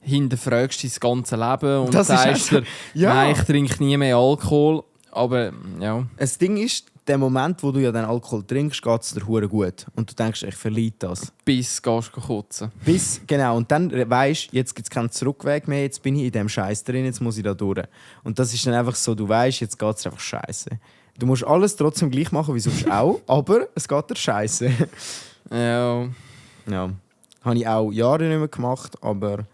C: hinterfragst dein ganze Leben und
B: Das ist
C: sagst dir,
B: ja.
C: nein, ich trinke nie mehr Alkohol. Aber ja,
B: Das Ding ist, der Moment, wo du ja den Alkohol trinkst, geht es dir hure gut. Und du denkst, ich verliere das.
C: bis gehst du kotzen.
B: Genau, und dann weisst du, jetzt gibt es keinen Zurückweg mehr, jetzt bin ich in diesem Scheiß drin, jetzt muss ich da durch. Und das ist dann einfach so, du weißt, jetzt geht es einfach scheiße. Du musst alles trotzdem gleich machen wie sonst auch, aber es geht dir scheiße.
C: Ja,
B: Ja, habe ich auch Jahre nicht mehr gemacht, aber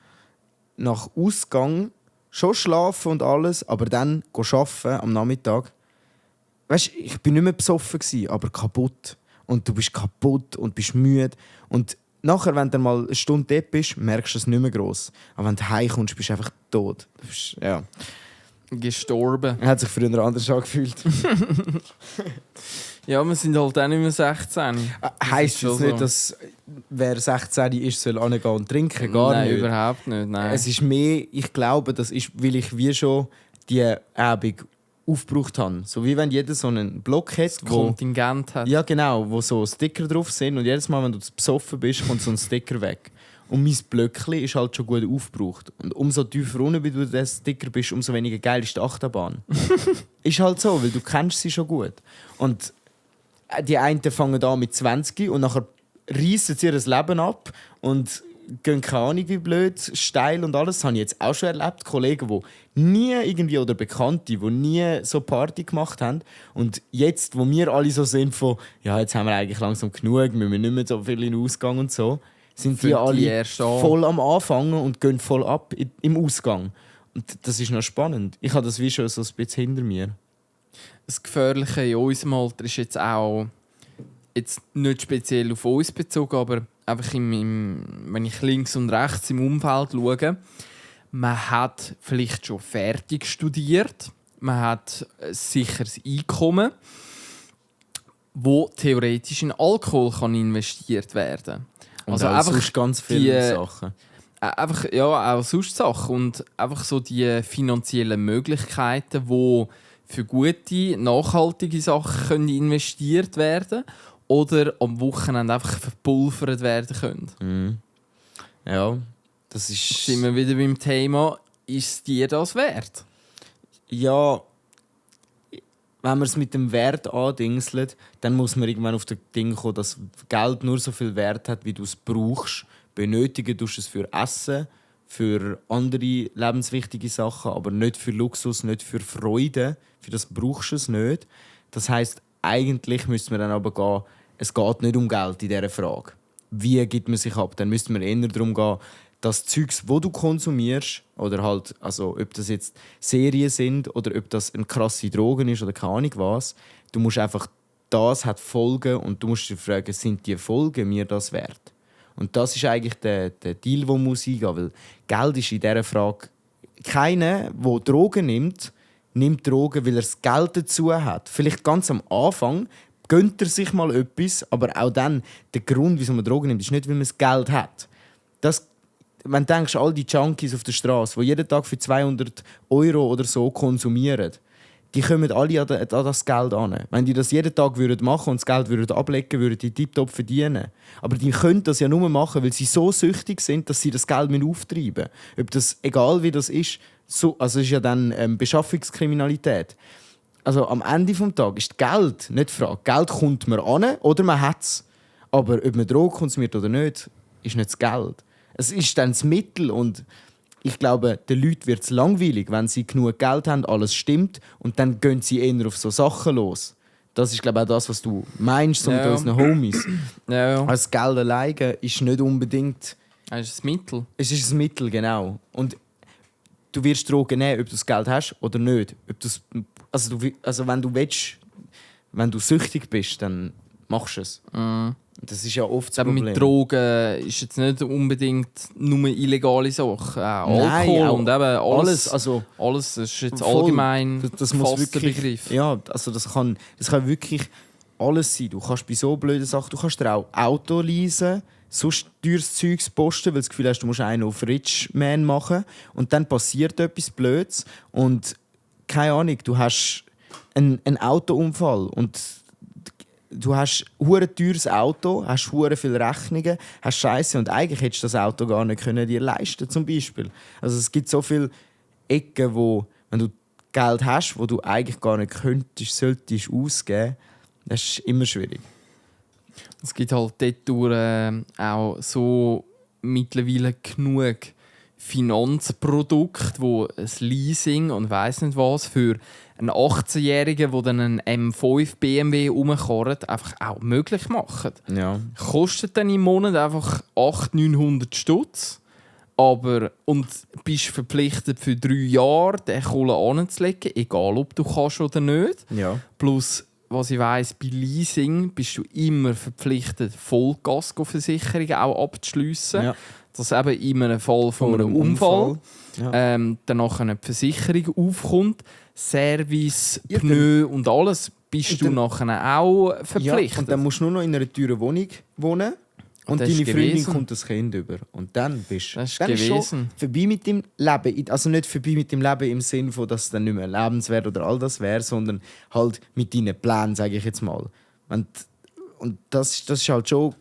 B: nach Ausgang schon schlafen und alles, aber dann arbeiten am Nachmittag. Weißt du, ich bin nicht mehr besoffen gewesen, aber kaputt. Und du bist kaputt und bist müde. Und nachher, wenn du mal eine Stunde dort bist, merkst du es nicht mehr gross. Aber wenn du heimkommst, bist du einfach tot. Du bist, ja.
C: gestorben.
B: Er hat sich früher anders angefühlt.
C: Ja, wir sind halt auch nicht mehr 16.
B: Heisst
C: schon
B: das nicht,
C: so.
B: dass wer 16 ist, soll angehen und trinken? Gar
C: Nein,
B: nicht.
C: überhaupt nicht. Nein.
B: Es ist mehr, ich glaube, das ist, weil ich wie schon die Abend aufgebraucht habe. So wie wenn jeder so einen Block hat, wo,
C: Kontingent hat.
B: ja genau, wo so Sticker drauf sind und jedes Mal, wenn du besoffen bist, kommt so ein Sticker weg. Und mein Blöckchen ist halt schon gut aufgebraucht. Und umso tiefer runter, wie du der Sticker bist, umso weniger geil ist die Achterbahn. Ist halt so, weil du kennst sie schon gut. Und die einen fangen an mit 20 und nachher reissen sie ihr Leben ab und gehen keine Ahnung wie blöd, steil und alles. Das habe ich jetzt auch schon erlebt. Kollegen, die nie irgendwie, oder Bekannte, die nie so Party gemacht haben. Und jetzt, wo wir alle so sind von, ja, jetzt haben wir eigentlich langsam genug, wir müssen nicht mehr so viel in den Ausgang und so, sind die
C: Fängt die
B: alle
C: erst an.
B: voll am Anfangen und gehen voll ab im Ausgang. Und das ist noch spannend. Ich habe das wie schon so ein bisschen hinter mir.
C: Das Gefährliche in unserem Alter ist jetzt auch jetzt nicht speziell auf uns bezogen, aber einfach wenn ich links und rechts im Umfeld schaue, man hat vielleicht schon fertig studiert, man hat ein sicheres Einkommen, wo theoretisch in Alkohol kann investiert werden.
B: Und
C: Also
B: auch
C: einfach
B: sonst ganz viele
C: die-
B: Sachen.
C: Einfach, ja, auch sonst Sachen und einfach so die finanziellen Möglichkeiten, wo für gute, nachhaltige Sachen können investiert werden oder am Wochenende einfach verpulvert werden können.
B: Mhm. Ja, das ist...
C: Sind wir wieder beim Thema, ist dir das wert?
B: Ja, wenn man es mit dem Wert andingselt, dann muss man irgendwann auf das Ding kommen, dass Geld nur so viel Wert hat, wie du es brauchst. Benötigen tust du es für Essen, für andere lebenswichtige Sachen, aber nicht für Luxus, nicht für Freude. Für das brauchst du es nicht. Das heisst, eigentlich müsste man dann aber gehen, es geht nicht um Geld in dieser Frage. Wie gibt man sich ab? Dann müsste man eher darum gehen, das Zeugs, wo du konsumierst, oder halt, also ob das jetzt Serien sind oder ob das eine krasse Drogen ist oder keine Ahnung was, du musst einfach, das hat Folgen und du musst dich fragen, sind die Folgen mir das wert? Und das ist eigentlich der Deal, der muss eingehen, weil Geld ist in dieser Frage, keiner, der Drogen nimmt Drogen, weil er das Geld dazu hat. Vielleicht ganz am Anfang gönnt er sich mal etwas, aber auch dann, der Grund, wieso man Drogen nimmt, ist nicht, weil man das Geld hat. Das, wenn du denkst, all die Junkies auf der Straße, die jeden Tag für 200 € oder so konsumieren, die kommen alle an das Geld an. Wenn die das jeden Tag machen würden und das Geld würden ablegen würden die tiptop verdienen. Aber die können das ja nur machen, weil sie so süchtig sind, dass sie das Geld auftreiben müssen. Ob das, egal wie das ist, so, also ist ja dann Beschaffungskriminalität. Also am Ende des Tages ist Geld nicht die Frage. Geld kommt man an oder man hat es. Aber ob man Drogen konsumiert oder nicht, ist nicht das Geld. Es ist dann das Mittel und ich glaube, den Leuten wird es langweilig, wenn sie genug Geld haben, alles stimmt und dann gehen sie eher auf so Sachen los. das ist, glaube ich, auch das, was du meinst, so mit
C: Ja.
B: unseren Homies.
C: Ja.
B: Also Geld alleine ist nicht unbedingt...
C: Das ist das Mittel.
B: Es ist ein Mittel, genau. Und du wirst Drogen nehmen, ob du das Geld hast oder nicht. Ob also wenn du willst, wenn du süchtig bist, dann machst du es. Das ist ja oft das
C: Aber
B: Problem.
C: mit Drogen ist jetzt nicht unbedingt nur illegale Sachen. Auch
B: Nein,
C: Alkohol
B: auch
C: und eben alles.
B: also
C: Alles ist jetzt
B: voll.
C: allgemein
B: das muss
C: gefasster
B: wirklich,
C: Begriff.
B: Ja, also das kann wirklich alles sein. Du kannst bei so blöden Sachen, du kannst dir auch Auto leasen, sonst teures Zeugs posten, weil du das Gefühl hast, du musst einen auf Rich Man machen und dann passiert etwas Blödes und keine Ahnung, du hast einen Autounfall und du hast ein teures Auto, hast viele Rechnungen, hast Scheiße und eigentlich hättest du das Auto gar nicht können dir leisten zum Beispiel. Also es gibt so viele Ecken, wo, wenn du Geld hast, wo du eigentlich gar nicht solltest ausgeben, das ist immer schwierig.
C: Es gibt halt dort auch so mittlerweile genug Finanzprodukte, wo ein Leasing und weiss nicht was für einen 18-Jährigen, der dann einen M5 BMW rumkarrt, einfach auch möglich machen.
B: Ja.
C: Kostet dann im Monat einfach 800-900 Stutz. Und bist verpflichtet für 3 Jahre, den Kohle anzulegen, egal ob du kannst oder nicht.
B: Ja.
C: Plus, was ich weiss, bei Leasing bist du immer verpflichtet, Vollkaskoversicherungen auch abzuschliessen.
B: Ja.
C: Dass eben in einem Fall von einem Unfall
B: Ja.
C: danach eine Versicherung aufkommt, Service,
B: Ja,
C: Pneu und alles, bist du
B: dann-
C: nachher auch
B: Ja,
C: verpflichtet.
B: und dann musst du nur noch in einer teuren Wohnung wohnen. Und
C: das
B: deine
C: ist
B: Freundin
C: gewesen.
B: kommt das Kind über. Und dann bist
C: Das ist
B: dann
C: gewesen.
B: schon vorbei mit dem Leben. Also nicht vorbei mit dem Leben im Sinne von, dass es dann nicht mehr lebenswert oder all das wäre, sondern halt mit deinen Plänen, sage ich jetzt mal. Und das ist halt schon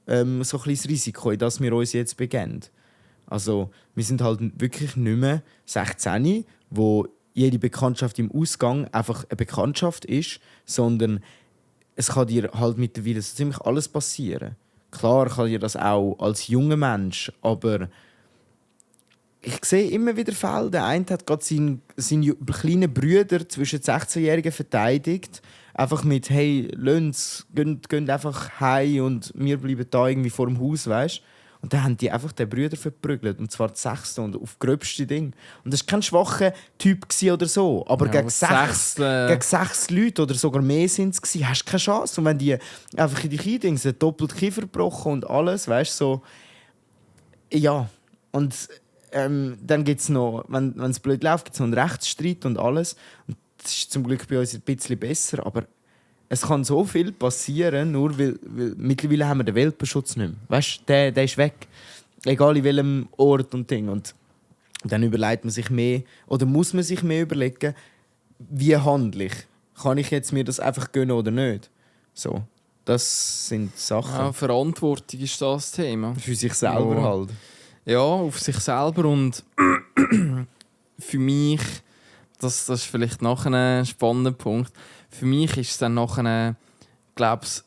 B: so ein kleines Risiko, in das wir uns jetzt begeben. Also wir sind halt wirklich nicht mehr 16, wo jede Bekanntschaft im Ausgang einfach eine Bekanntschaft ist, sondern es kann dir halt mittlerweile so ziemlich alles passieren. Klar kann dir das auch als junger Mensch, aber ich sehe immer wieder Fälle. Der eine hat gerade seinen kleinen Bruder zwischen 16-Jährigen verteidigt. Einfach mit «Hey, Löns, geht einfach heim und wir bleiben da irgendwie vor dem Haus», weißt? Und dann haben die einfach den Bruder verprügelt. Und zwar die 6. und auf gröbste Ding. Und das war kein schwacher Typ oder so. Aber
C: Ja,
B: gegen 6 Leute oder sogar mehr sind es, hast du keine Chance. Und wenn die einfach in dich eindingsen, doppelt Kiefer gebrochen und alles, weißt du, so. Ja. Und dann gibt es noch, wenn es blöd läuft, gibt es noch einen Rechtsstreit und alles. Und das ist zum Glück bei uns ein bisschen besser. Aber es kann so viel passieren, nur weil mittlerweile haben wir den Welpenschutz nicht mehr. Weißt du, der ist weg. Egal in welchem Ort und Ding. Und dann überlegt man sich mehr, oder muss man sich mehr überlegen, wie handle ich? Kann ich jetzt mir das einfach gönnen oder nicht? So, das sind Sachen.
C: Ja, Verantwortung ist das Thema.
B: Für sich selber
C: Ja.
B: halt.
C: Ja, auf sich selber und für mich, das ist vielleicht noch ein spannender Punkt, für mich ist es dann nachher, glaube ich,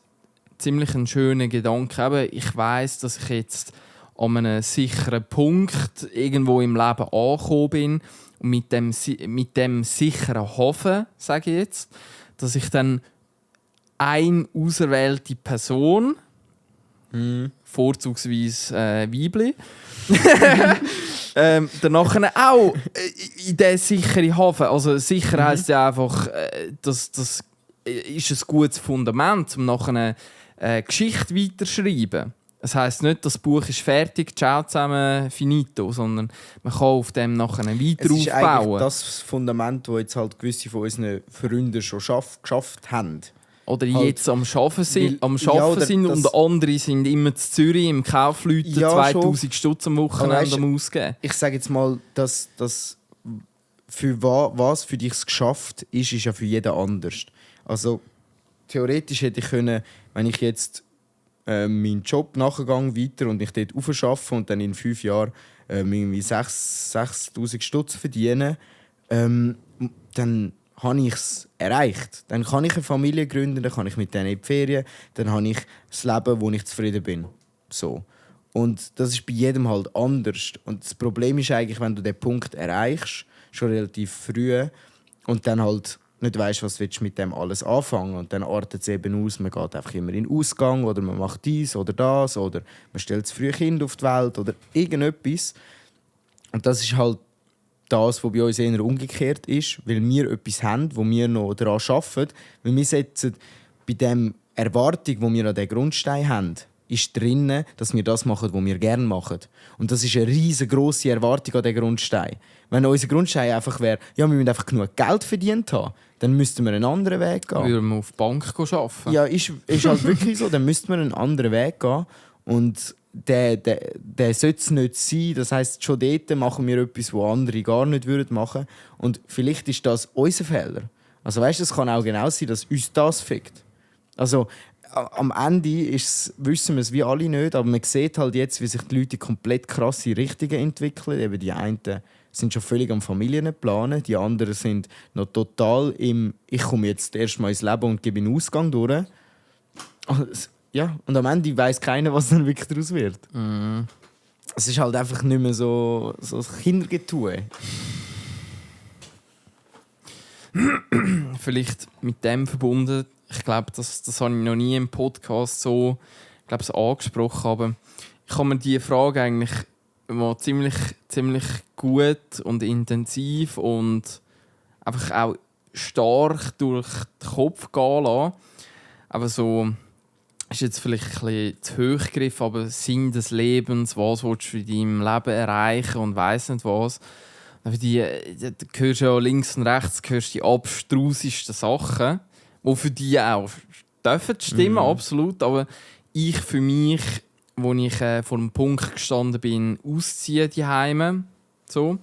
C: ziemlich ein schöner Gedanke. Eben, ich weiss, dass ich jetzt an einem sicheren Punkt irgendwo im Leben angekommen bin und mit dem sicheren Hafen, sage ich jetzt, dass ich dann eine auserwählte Person, vorzugsweise Weibli, danach auch in diesen sicheren Hafen. Also sicher heisst ja einfach, das ist ein gutes Fundament, um nachher eine Geschichte weiterzuschreiben. Das heisst nicht, das Buch ist fertig, ciao zusammen, finito, sondern man kann auf dem nachher weiter
B: Es ist eigentlich
C: aufbauen.
B: das Fundament, das jetzt halt gewisse von unseren Freunden schon geschafft haben.
C: Oder
B: halt,
C: jetzt am Arbeiten sind,
B: ja, oder
C: sind
B: das-
C: und andere sind immer in Zürich im Kaufleuten
B: Ja,
C: 2000 Stutz am
B: Aber
C: Wochenende
B: weisst,
C: am Ausgeben.
B: Ich sage jetzt mal, dass für was für dich geschafft ist ja für jeden anders. Also theoretisch hätte ich können, wenn ich jetzt meinen Job nachgegangen weiter und ich dort aufschaffe und dann in 5 Jahren irgendwie 6'000 Stutz verdiene, dann habe ich es erreicht. Dann kann ich eine Familie gründen, dann kann ich mit denen in die Ferien, dann habe ich das Leben, wo ich zufrieden bin. So. Und das ist bei jedem halt anders. Und das Problem ist eigentlich, wenn du den Punkt erreichst, schon relativ früh, und dann halt nicht weisst, was willst du mit dem alles anfangen. Und dann artet es eben aus, man geht einfach immer in den Ausgang oder man macht dies oder das oder man stellt das frühe Kind auf die Welt oder irgendetwas. Und das ist halt das, was bei uns eher umgekehrt ist, weil wir etwas haben, wo wir noch daran arbeiten. Weil wir setzen bei der Erwartung, die wir an diesen Grundstein haben, ist drin, dass wir das machen, was wir gerne machen. Und das ist eine riesengroße Erwartung an diesen Grundstein. Wenn unser Grundstein einfach wäre, ja, wir müssen einfach genug Geld verdient haben, dann müssten wir einen anderen Weg gehen.
C: Würden wir auf die Bank arbeiten?
B: Ja, ist halt wirklich so. Dann müssten wir einen anderen Weg gehen. Und der sollte es nicht sein. Das heisst, schon dort machen wir etwas, was andere gar nicht machen würden. Und vielleicht ist das unser Fehler. Also weißt du, es kann auch genau sein, dass uns das fickt. Also am Ende wissen wir es wie alle nicht, aber man sieht halt jetzt, wie sich die Leute komplett krasse Richtungen entwickeln. Eben die einen sind schon völlig am Familienplanen, die anderen sind noch total im «Ich komme jetzt erst mal ins Leben und gebe einen Ausgang durch». Ja, und am Ende weiss keiner, was dann wirklich daraus wird.
C: Mhm.
B: Es ist halt einfach nicht mehr so Kindergetue.
C: Vielleicht mit dem verbunden, ich glaube, das habe ich noch nie im Podcast so angesprochen, aber ich habe mir diese Frage eigentlich mal ziemlich gut und intensiv und einfach auch stark durch den Kopf gehen lassen. Aber so ist jetzt vielleicht ein bisschen zu hoch gegriffen, aber Sinn des Lebens, was willst du in deinem Leben erreichen und weiss nicht was. Da hörst du ja links und rechts die abstrusesten Sachen, die für dich auch dürfen stimmen, absolut. Aber ich für mich, als ich vor dem Punkt gestanden bin, ausziehen die Heime, so,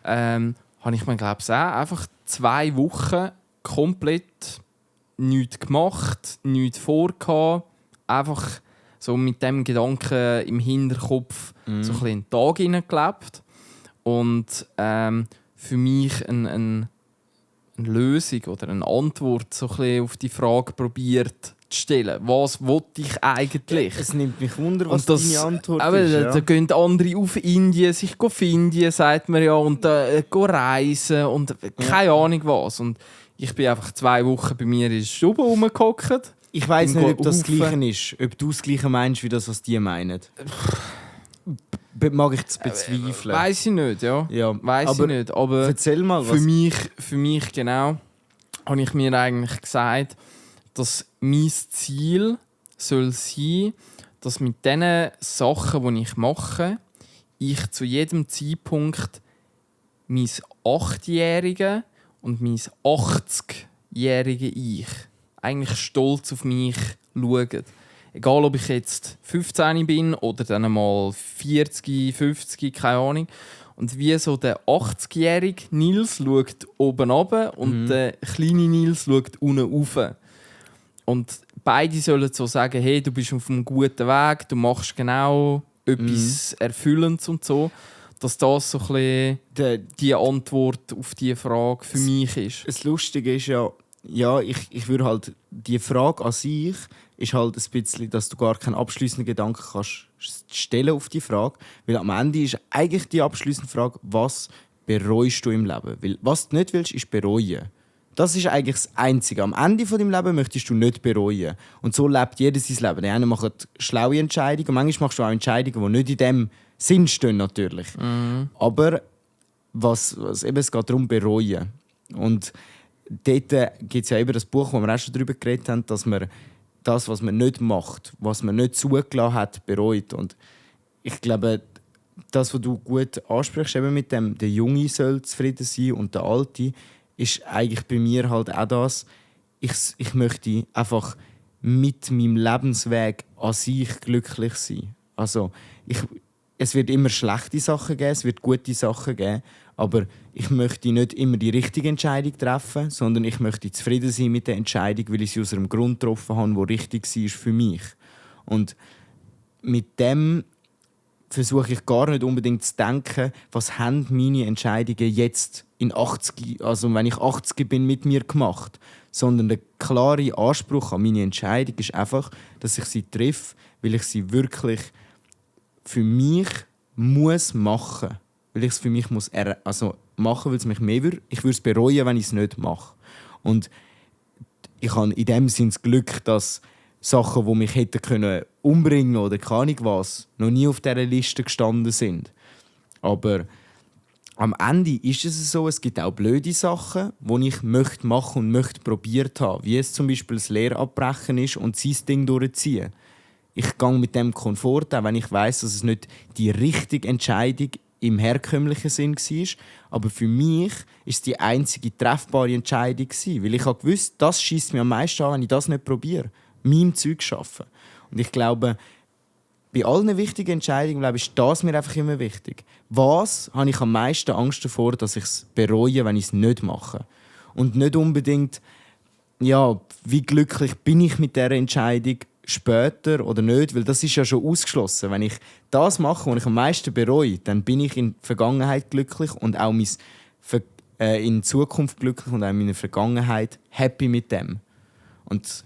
C: habe ich mir glaube ich auch einfach 2 Wochen komplett nichts gemacht, nichts vorgehabt, einfach so mit dem Gedanken im Hinterkopf so ein bisschen in den Tag hineingelebt. Und für mich eine Lösung oder eine Antwort so ein bisschen auf die Frage probiert zu stellen. Was wollte ich eigentlich?
B: Es nimmt mich wunder, was deine Antwort ist. Ja.
C: Da gehen andere auf Indien, sich finden, sagt man ja, und reisen und keine Ahnung was. Und ich bin einfach 2 Wochen bei mir in der Stube rumgehockt.
B: Ich weiss nicht, ob das Gleiche ist. Ob du das Gleiche meinst, wie das, was die meinen. Mag ich das bezweifeln.
C: Weiss ich nicht, ja. Weiss ich nicht. Aber
B: erzähl mal, was...
C: Für mich genau, habe ich mir eigentlich gesagt, dass mein Ziel soll sein, dass mit den Sachen, die ich mache, ich zu jedem Zeitpunkt mein 8-jährige und mein 80-jährige Ich eigentlich stolz auf mich schauen. Egal, ob ich jetzt 15 bin oder dann einmal 40, 50, keine Ahnung. Und wie so der 80-jährige Nils schaut oben runter und der kleine Nils schaut unten rauf. Und beide sollen so sagen, hey, du bist auf einem guten Weg, du machst genau etwas Erfüllendes und so. Dass das so ein bisschen die Antwort auf diese Frage für mich ist.
B: Das Lustige ist ja, ich würde halt, die Frage an sich ist halt ein bisschen, dass du gar keinen abschliessenden Gedanken kannst stellen auf die Frage. Weil am Ende ist eigentlich die abschliessende Frage, was bereust du im Leben? Weil was du nicht willst, ist bereuen. Das ist eigentlich das Einzige. Am Ende von deinem Leben möchtest du nicht bereuen. Und so lebt jeder sein Leben. Der eine macht schlaue Entscheidungen, manchmal machst du auch Entscheidungen, die nicht in dem Sinn stehen, natürlich. Aber es geht darum, bereuen. Und dort gibt es ja eben das Buch, wo wir auch schon darüber geredet haben, dass man das, was man nicht macht, was man nicht zugelassen hat, bereut. Und ich glaube, das, was du gut ansprichst, eben mit dem, der Junge soll zufrieden sein und der Alte, ist eigentlich bei mir halt auch das, ich möchte einfach mit meinem Lebensweg an sich glücklich sein. Also, es wird immer schlechte Sachen geben, es wird gute Sachen geben, aber ich möchte nicht immer die richtige Entscheidung treffen, sondern ich möchte zufrieden sein mit der Entscheidung, weil ich sie aus einem Grund getroffen habe, der richtig war für mich. Und mit dem versuche ich gar nicht unbedingt zu denken, was haben meine Entscheidungen jetzt in 80, also wenn ich 80 bin, mit mir gemacht. Sondern der klare Anspruch an meine Entscheidung ist einfach, dass ich sie treffe, weil ich sie wirklich für mich muss machen. Weil ich es für mich muss machen, weil es mich mehr würde. Ich würde es bereuen, wenn ich es nicht mache. Und ich habe in dem Sinne das Glück, dass Sachen, die mich hätten können umbringen oder keine Ahnung was, noch nie auf dieser Liste gestanden sind. Aber am Ende ist es so, es gibt auch blöde Sachen, die ich möchte machen und möchte probiert haben. Wie es zum Beispiel das Lehrabbrechen ist und sein Ding durchziehen. Ich gehe mit dem Komfort, auch wenn ich weiss, dass es nicht die richtige Entscheidung im herkömmlichen Sinn war. Aber für mich war es die einzige treffbare Entscheidung. Weil ich wusste, das schießt mir am meisten an, wenn ich das nicht probiere. Meinem Zeug arbeiten. Und ich glaube, bei allen wichtigen Entscheidungen ist das mir einfach immer wichtig. Was habe ich am meisten Angst davor, dass ich es bereue, wenn ich es nicht mache? Und nicht unbedingt, ja, wie glücklich bin ich mit dieser Entscheidung später oder nicht, weil das ist ja schon ausgeschlossen. Wenn ich das mache, was ich am meisten bereue, dann bin ich in der Vergangenheit glücklich und auch in Zukunft glücklich und auch in meiner Vergangenheit happy mit dem. Und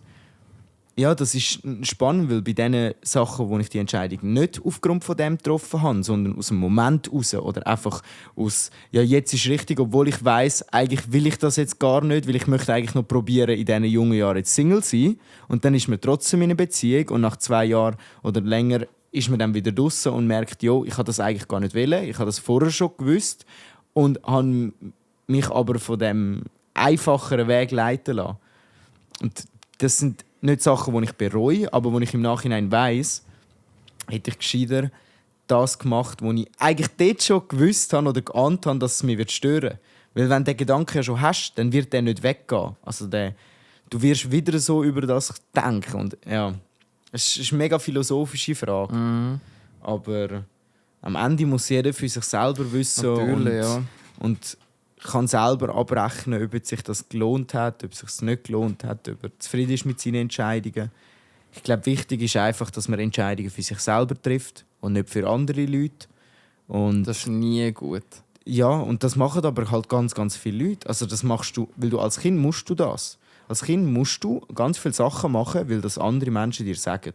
B: ja, das ist spannend, weil bei den Sachen, wo ich die Entscheidung nicht aufgrund von dem getroffen habe, sondern aus dem Moment raus oder einfach aus «ja, jetzt ist richtig», obwohl ich weiss, eigentlich will ich das jetzt gar nicht, weil ich möchte eigentlich noch probieren, in diesen jungen Jahren jetzt Single zu sein. Und dann ist man trotzdem in einer Beziehung und nach 2 Jahren oder länger ist man dann wieder draussen und merkt, «Jo, ich habe das eigentlich gar nicht wollen, ich habe das vorher schon gewusst» und habe mich aber von dem einfacheren Weg leiten lassen. Und das sind nicht Sachen, die ich bereue, aber wo ich im Nachhinein weiss, hätte ich gescheiter das gemacht, was ich eigentlich dort schon gewusst habe oder geahnt habe, dass es mich stören wird. Weil wenn du den Gedanken ja schon hast, dann wird der nicht weggehen. Also du wirst wieder so über das denken. Und, ja, es ist eine mega philosophische Frage.
C: Mhm.
B: Aber am Ende muss jeder für sich selber wissen.
C: Natürlich, ja.
B: Und kann selber abrechnen, ob sich das gelohnt hat, ob es sich nicht gelohnt hat, ob er zufrieden ist mit seinen Entscheidungen. Ich glaube, wichtig ist einfach, dass man Entscheidungen für sich selber trifft und nicht für andere Leute. Und
C: das ist nie gut.
B: ja, und das machen aber halt ganz, ganz viele Leute. Also das machst du, weil du als Kind musst du das. Als Kind musst du ganz viele Sachen machen, weil das andere Menschen dir sagen.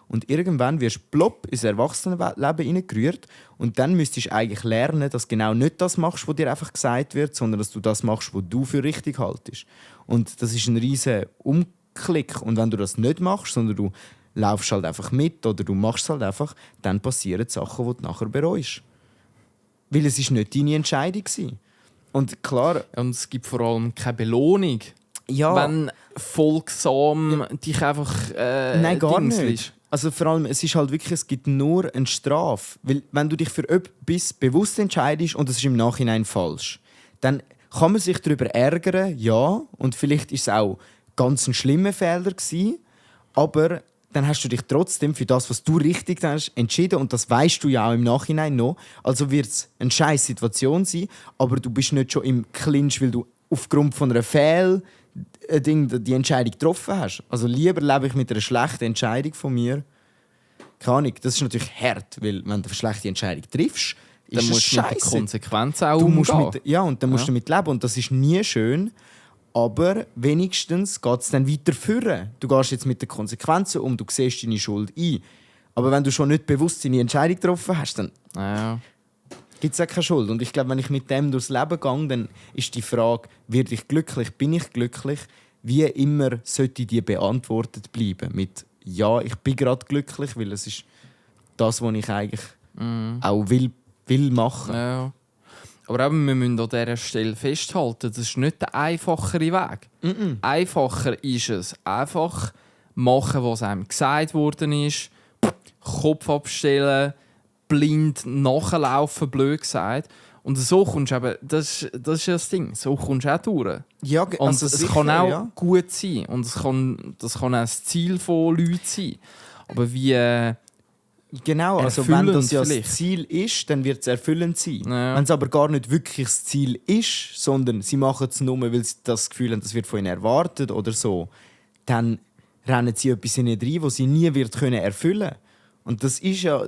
B: Und irgendwann wirst du plopp ins Erwachsenenleben hineingerührt und dann müsstest du eigentlich lernen, dass du genau nicht das machst, was dir einfach gesagt wird, sondern dass du das machst, was du für richtig haltest. Und das ist ein riesiger Umklick. Und wenn du das nicht machst, sondern du laufst halt einfach mit oder du machst es halt einfach, dann passieren Sachen, die du nachher bereust. Weil es ist nicht deine Entscheidung war. Und klar...
C: Und es gibt vor allem keine Belohnung.
B: Ja,
C: wenn folgsam dich einfach
B: nein, gar
C: Dings
B: nicht.
C: liest.
B: Also vor allem, es ist halt wirklich, es gibt nur eine Strafe. Weil wenn du dich für etwas bewusst entscheidest und es ist im Nachhinein falsch, dann kann man sich darüber ärgern, ja, und vielleicht ist es auch ganz ein schlimmer Fehler gewesen, aber dann hast du dich trotzdem für das, was du richtig hast, entschieden und das weißt du ja auch im Nachhinein noch. Also wird es eine scheiß Situation sein, aber du bist nicht schon im Clinch, weil du aufgrund von einer die Entscheidung getroffen hast. Also lieber lebe ich mit einer schlechten Entscheidung von mir. Keine Ahnung, das ist natürlich hart, weil wenn du eine schlechte Entscheidung triffst,
C: Dann
B: ist
C: musst
B: es
C: du mit den
B: scheisse.
C: Konsequenzen auch
B: Du musst
C: umgehen.
B: ja, und dann musst du damit leben und das ist nie schön. Aber wenigstens geht es dann weiter führen. Du gehst jetzt mit den Konsequenzen um, du siehst deine Schuld ein. Aber wenn du schon nicht bewusst deine Entscheidung getroffen hast, dann
C: Ja.
B: gibt es auch keine Schuld. Und ich glaube, wenn ich mit dem durchs Leben gehe, dann ist die Frage, werde ich glücklich, bin ich glücklich, wie immer sollte die beantwortet bleiben. Mit «Ja, ich bin gerade glücklich», weil es ist das, was ich eigentlich auch will machen.
C: Ja. Aber eben, wir müssen an dieser Stelle festhalten, das ist nicht der einfachere Weg. Einfacher ist es, einfach machen, was einem gesagt worden ist, Kopf abstellen, blind nachlaufen, blöd gesagt. Und so kommst du eben, das ist ja das Ding, so kommst du auch durch.
B: Ja,
C: Und
B: also
C: es
B: sicher,
C: kann auch
B: ja.
C: gut sein und das kann auch das Ziel von Leuten sein. Aber wie...
B: Genau, also wenn das ja das
C: vielleicht.
B: Ziel ist, dann wird es erfüllend sein.
C: Ja.
B: Wenn es aber gar nicht wirklich das Ziel ist, sondern sie machen es nur, weil sie das Gefühl haben, das wird von ihnen erwartet oder so, dann rennen sie etwas in ihnen rein, das sie nie wird erfüllen können. Und das ist ja,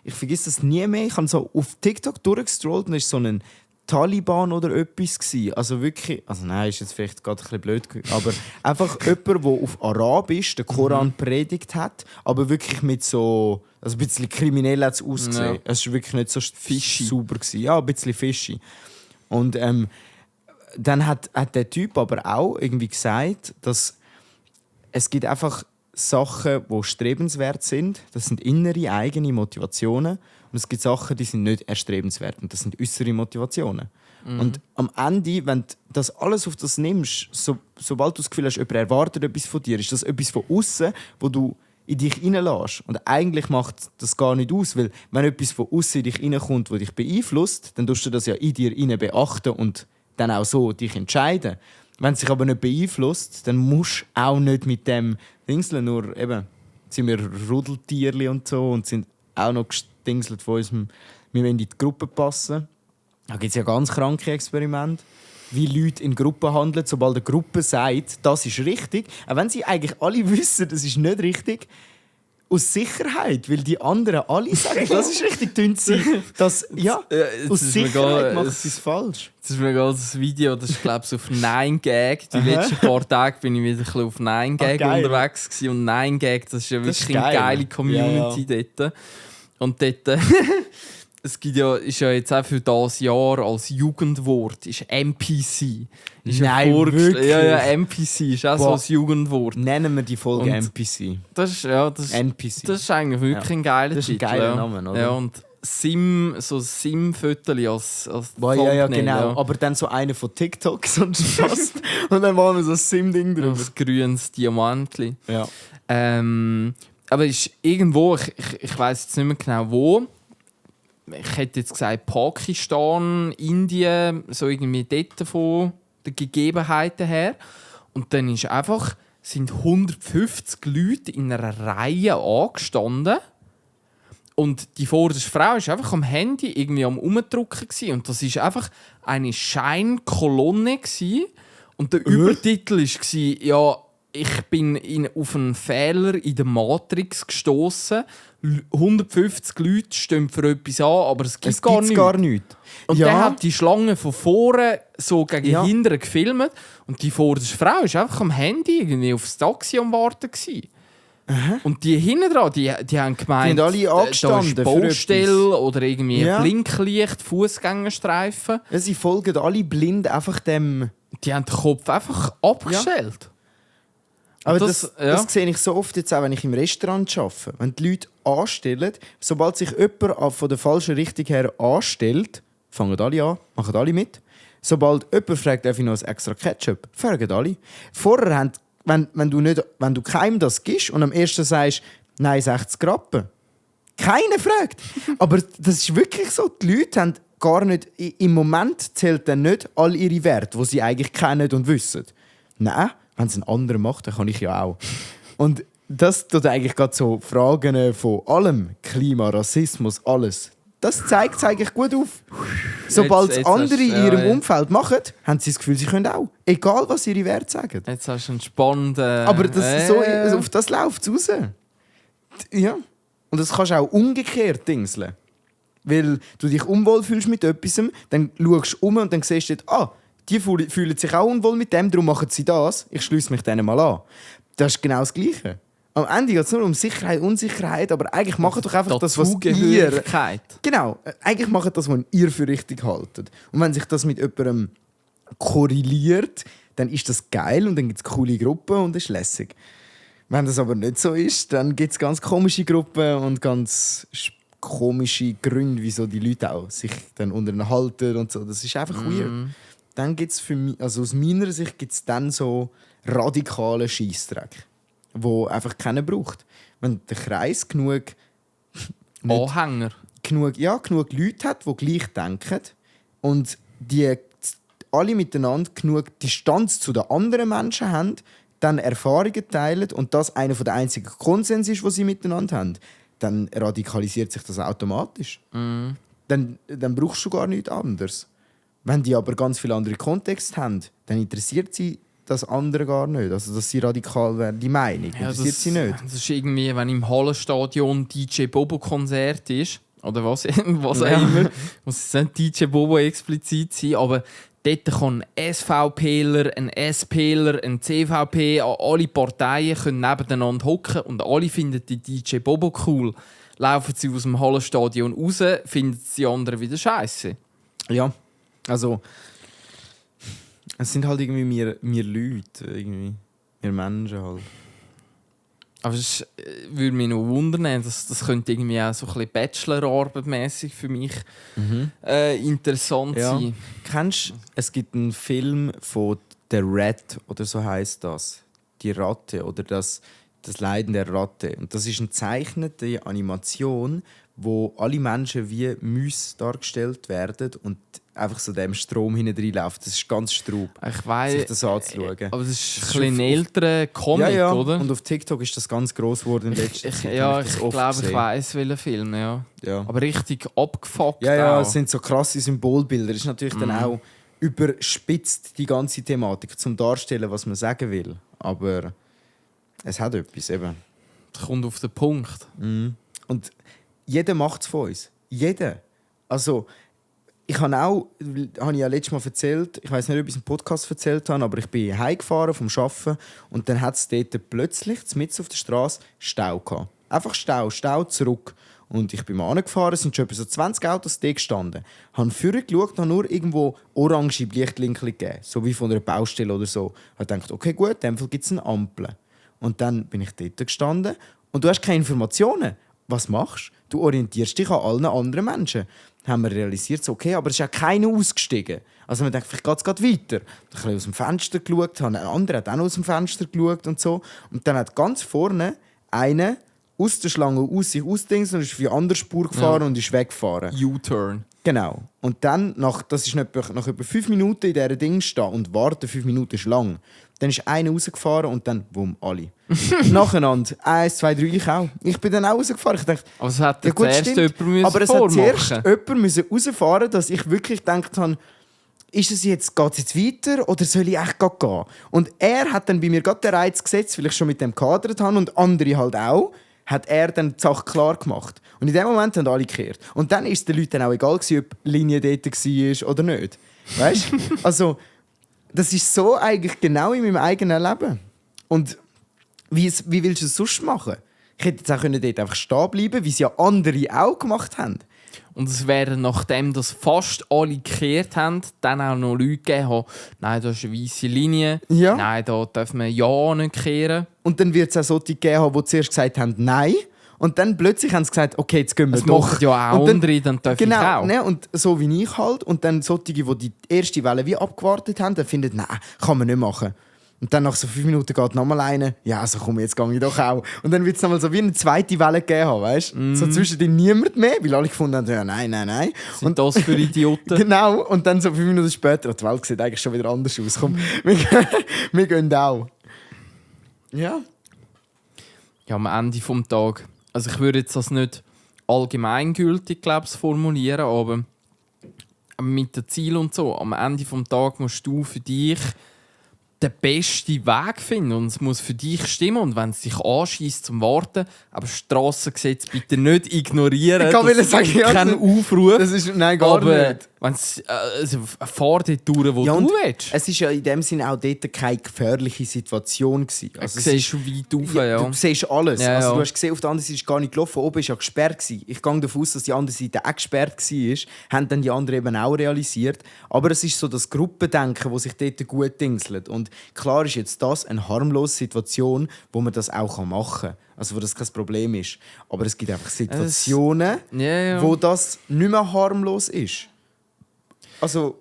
B: ich vergesse das nie mehr. Ich habe so auf TikTok durchgestrollt und es war so ein Taliban oder etwas gewesen. Also wirklich, also nein, ist jetzt vielleicht gerade ein bisschen blöd, aber einfach jemand, der auf Arabisch den Koran predigt hat, aber wirklich mit so, also ein bisschen kriminell hat es ausgesehen.
C: Ja.
B: Es war wirklich nicht so
C: Fishy.
B: sauber gewesen. Ja, ein bisschen fishy. Und dann hat der Typ aber auch irgendwie gesagt, dass es gibt einfach Sachen, die strebenswert sind. Das sind innere, eigene Motivationen. Und es gibt Sachen, die sind nicht erstrebenswert. Und das sind äußere Motivationen. Und am Ende, wenn du das alles auf das nimmst, sobald du das Gefühl hast, jemand erwartet etwas von dir, ist das etwas von außen, wo du in dich reinlässt. Und eigentlich macht das gar nicht aus, weil wenn etwas von außen in dich reinkommt, das dich beeinflusst, dann tust du das ja in dir rein beachten und dann auch so dich entscheiden. Wenn es sich aber nicht beeinflusst, dann musst du auch nicht mit dem Dingseln, nur eben sind wir Rudeltierli und so und sind auch noch gestingselt von uns, wir wollen in die Gruppe passen. Da gibt es ja ganz kranke Experimente, wie Leute in Gruppen handeln, sobald eine Gruppe sagt, das ist richtig, auch wenn sie eigentlich alle wissen, das ist nicht richtig, aus Sicherheit, weil die anderen alle sagen, das ist richtig, tun sie das, ja, aus Sicherheit macht sie es falsch.
C: Das ist mir gerade das Video, das ist glaube ich auf 9gag. Die letzten paar Tage bin ich wieder ein bisschen auf 9gag unterwegs gewesen. Und 9gag, das ist ja wirklich eine geile Community dort. Und dort... Es gibt ja, ist ja jetzt auch für dieses Jahr als Jugendwort ist NPC. Ist
B: Nein, wirklich?
C: Ja, NPC ist auch so ein Jugendwort.
B: Nennen wir die Folge
C: Und
B: NPC.
C: Das ist
B: NPC.
C: Das ist eigentlich wirklich ein geiler
B: Das ist ein
C: Titel.
B: geiler Name, oder?
C: Ja, und Sim-Fötterli als
B: Ja,
C: Thumbnail,
B: genau. Aber dann so einer von TikTok, sonst fast. Und dann machen wir so ein Sim-Ding drüber.
C: Das grünes Diamantli.
B: Ja.
C: Aber es ist irgendwo, ich weiss jetzt nicht mehr genau wo, ich hätte jetzt gesagt Pakistan, Indien, so irgendwie dort von den Gegebenheiten her. Und dann sind 150 Leute in einer Reihe angestanden. Und die vorderste Frau war einfach am Handy irgendwie am Umdrucken. Und das war einfach eine Scheinkolonne. Und der Übertitel war, ja, ich bin auf einen Fehler in der Matrix gestoßen. 150 Leute stehen für etwas an, aber es gibt gar nichts. Und der hat die Schlange von vorne so gegen hinten gefilmt. Und die vorderste Frau war einfach am Handy irgendwie aufs Taxi am Warten. Und die hinten dran, die haben gemeint,
B: die alle angestanden
C: da ist Baustelle oder irgendwie Blinklicht, Fußgängerstreifen.
B: Ja, sie folgen alle blind einfach dem...
C: Die haben den Kopf einfach abgestellt.
B: Aber das sehe ich so oft jetzt auch, wenn ich im Restaurant arbeite. Wenn die Leute anstellen, sobald sich jemand von der falschen Richtung her anstellt, fangen alle an, machen alle mit. Sobald jemand fragt, darf ich noch ein extra Ketchup, fragen alle. Vorher, wenn du keinem das gibst und am ersten sagst, nein, 60 Rappen, keiner fragt. Aber das ist wirklich so, die Leute haben gar nicht, im Moment zählt dann nicht all ihre Werte, die sie eigentlich kennen und wissen. Nein. Wenn es ein anderer macht, dann kann ich ja auch. Und das tut eigentlich gerade so Fragen von allem, Klima, Rassismus, alles. Das zeigt es eigentlich gut auf. Sobald es andere in ihrem Umfeld machen, haben sie das Gefühl, sie können auch. Egal, was ihre Werte sagen.
C: Jetzt hast du einen spannenden...
B: Aber auf das läuft es raus. Ja. Und das kannst du auch umgekehrt dingseln. Weil du dich unwohl fühlst mit etwas, dann schaust du und dann siehst du, die fühlen sich auch unwohl mit dem, darum machen sie das. Ich schliesse mich denen mal an. Das ist genau das Gleiche. Am Ende geht es nur um Sicherheit, Unsicherheit, aber eigentlich macht doch einfach das, was ihr... Genau, eigentlich macht das, was ihr für richtig haltet. Und wenn sich das mit jemandem korreliert, dann ist das geil und dann gibt es coole Gruppen und das ist lässig. Wenn das aber nicht so ist, dann gibt es ganz komische Gruppen und ganz komische Gründe, wieso die Leute auch sich dann unterhalten und so. Das ist einfach weird. Dann gibt's für mich, also aus meiner Sicht gibt es dann so radikalen Scheissdreck, wo einfach keiner braucht. Wenn der Kreis genug
C: Anhänger,
B: genug Leute hat, die gleich denken und die alle miteinander genug Distanz zu den anderen Menschen haben, dann Erfahrungen teilen und das einer der einzigen Konsens ist, die sie miteinander haben, dann radikalisiert sich das automatisch. Dann brauchst du gar nichts anderes. Wenn die aber ganz viele andere Kontexte haben, dann interessiert sie das andere gar nicht. Also, dass sie radikal werden, die Meinung interessiert sie nicht.
C: Das ist irgendwie, wenn im Hallenstadion DJ Bobo-Konzert ist, oder was auch immer, muss es nicht DJ Bobo explizit sein, aber dort kann ein SVPler, ein SPler, ein CVP, alle Parteien können nebeneinander hocken und alle finden die DJ Bobo cool. Laufen sie aus dem Hallenstadion raus, finden die anderen wieder scheiße.
B: Ja. Also, Es sind halt irgendwie wir Leute, irgendwie. Wir Menschen halt.
C: Aber es würde mich noch wundern, das könnte irgendwie auch so ein bisschen Bachelorarbeit-mässig für mich interessant sein.
B: Kennst du, es gibt einen Film von «The Rat» oder so heisst das. Die Ratte oder das Leiden der Ratte. Und das ist eine zeichnete Animation, wo alle Menschen wie Mäuse dargestellt werden und einfach so dem Strom hinten läuft. Das ist ganz straub,
C: Ich weiss,
B: sich das anzuschauen.
C: aber es ist ein älterer Comic,
B: ja.
C: oder?
B: Und auf TikTok ist das ganz gross geworden in letzter Zeit.
C: Ich glaube, ich weiss, welchen Film, ja.
B: Ja.
C: Aber richtig abgefuckt
B: Ja,
C: auch.
B: es sind so krasse Symbolbilder. Das ist natürlich dann auch überspitzt, die ganze Thematik, zum Darstellen, was man sagen will. Aber es hat etwas eben.
C: Das kommt auf den Punkt.
B: Und jeder macht es von uns. Jeder. Also, ich habe ja letztes Mal erzählt, ich weiß nicht, ob ich es im Podcast erzählt habe, aber ich bin heimgefahren vom Arbeiten und dann hat es dort plötzlich, mitten auf der Straße, Stau gehabt. Einfach Stau zurück. Und ich bin mal angefahren, es sind schon etwa so 20 Autos da gestanden. Ich habe vorher geschaut, habe nur irgendwo orange Lichtlinien gegeben, so wie von einer Baustelle oder so. Ich habe gedacht, okay, gut, in dem Fall gibt es eine Ampel. Und dann bin ich dort gestanden und du hast keine Informationen. Was machst du? Du orientierst dich an allen anderen Menschen. Dann haben wir realisiert, so, okay, aber es ist ja keiner ausgestiegen. Also man denkt, vielleicht geht es gerade weiter. Dann habe ich aus dem Fenster geschaut, ein anderer hat auch noch aus dem Fenster geschaut und so. Und dann hat ganz vorne einer aus der Schlange sich ausdingselt und ist auf die andere Spur gefahren und ist weggefahren.
C: U-Turn.
B: Genau. Und dann, nach etwa 5 Minuten in dieser Ding stehen und warten, 5 Minuten ist lang. Dann ist einer rausgefahren und dann, wumm, alle. Nacheinander. 1, 2, 3, ich auch. Ich bin dann auch rausgefahren. Ich dachte,
C: Aber es hat
B: ja, gut,
C: zuerst
B: stimmt.
C: jemand
B: Aber es
C: vormachen.
B: hat zuerst jemand rausfahren, dass ich wirklich gedacht habe, geht es jetzt weiter oder soll ich echt gehen? Und er hat dann bei mir gerade den Reiz gesetzt, weil ich schon mit dem gehadert habe und andere halt auch, hat er dann die Sache klar gemacht. Und in dem Moment haben alle gekehrt. Und dann war es den Leuten auch egal, ob die Linie dort war oder nicht. Weißt du? Also, das ist so eigentlich genau in meinem eigenen Leben. Und wie willst du es sonst machen? Ich hätte jetzt auch dort einfach stehen bleiben, wie es ja andere auch gemacht haben.
C: Und es wären, nachdem das fast alle gekehrt haben, dann auch noch Leute gegeben, die, nein, da ist eine weisse Linie,
B: Ja.
C: nein, da dürfen wir ja nicht kehren.
B: Und dann wird es auch solche gegeben, die zuerst gesagt haben, nein. Und dann plötzlich haben sie gesagt, okay, jetzt gehen wir
C: Das
B: doch.
C: machen ja auch
B: und dann,
C: andere, dann darf
B: genau,
C: ich auch.
B: Ne, und so wie ich halt. Und dann solche, die erste Welle wie abgewartet haben, dann finden, nein, kann man nicht machen. Und dann nach so 5 Minuten geht nochmal eine. Ja, also komm, jetzt gehe ich doch auch. Und dann wird es nochmal so wie eine zweite Welle gegeben haben, weißt du? So zwischendrin niemand mehr, weil alle gefunden haben, ja, nein.
C: Und das für Idioten.
B: Genau, und dann so 5 Minuten später, die Welt sieht eigentlich schon wieder anders aus. Komm, wir gehen auch. Ja.
C: Ja, am Ende des Tages. Also ich würde jetzt das nicht allgemeingültig, formulieren, aber mit dem Ziel und so. Am Ende des Tages musst du für dich den besten Weg finden und es muss für dich stimmen. Und wenn es dich anschießt zum Warten, aber Strassengesetz bitte nicht ignorieren.
B: Ich kann
C: das
B: sagen,
C: ist
B: ja,
C: kein Aufruf.
B: Das ist, nein, gar
C: aber
B: nicht.
C: wenn es fahr dort durch, wo
B: Ja,
C: du
B: und
C: willst.
B: es war ja in dem Sinne auch dort keine gefährliche Situation gewesen.
C: Du
B: Also
C: siehst schon weit rauf, ja.
B: Du siehst alles.
C: Ja,
B: also,
C: ja.
B: du hast gesehen, auf der anderen Seite ist gar nicht gelaufen. Oben war ja gesperrt gewesen. Ich gehe davon aus, dass die andere Seite auch gesperrt war. Haben dann die anderen eben auch realisiert. Aber es ist so das Gruppendenken, das sich dort gut dingselt. Und klar ist jetzt das eine harmlose Situation, wo man das auch machen kann. Also wo das kein Problem ist. Aber es gibt einfach Situationen, wo das nicht mehr harmlos ist. Also,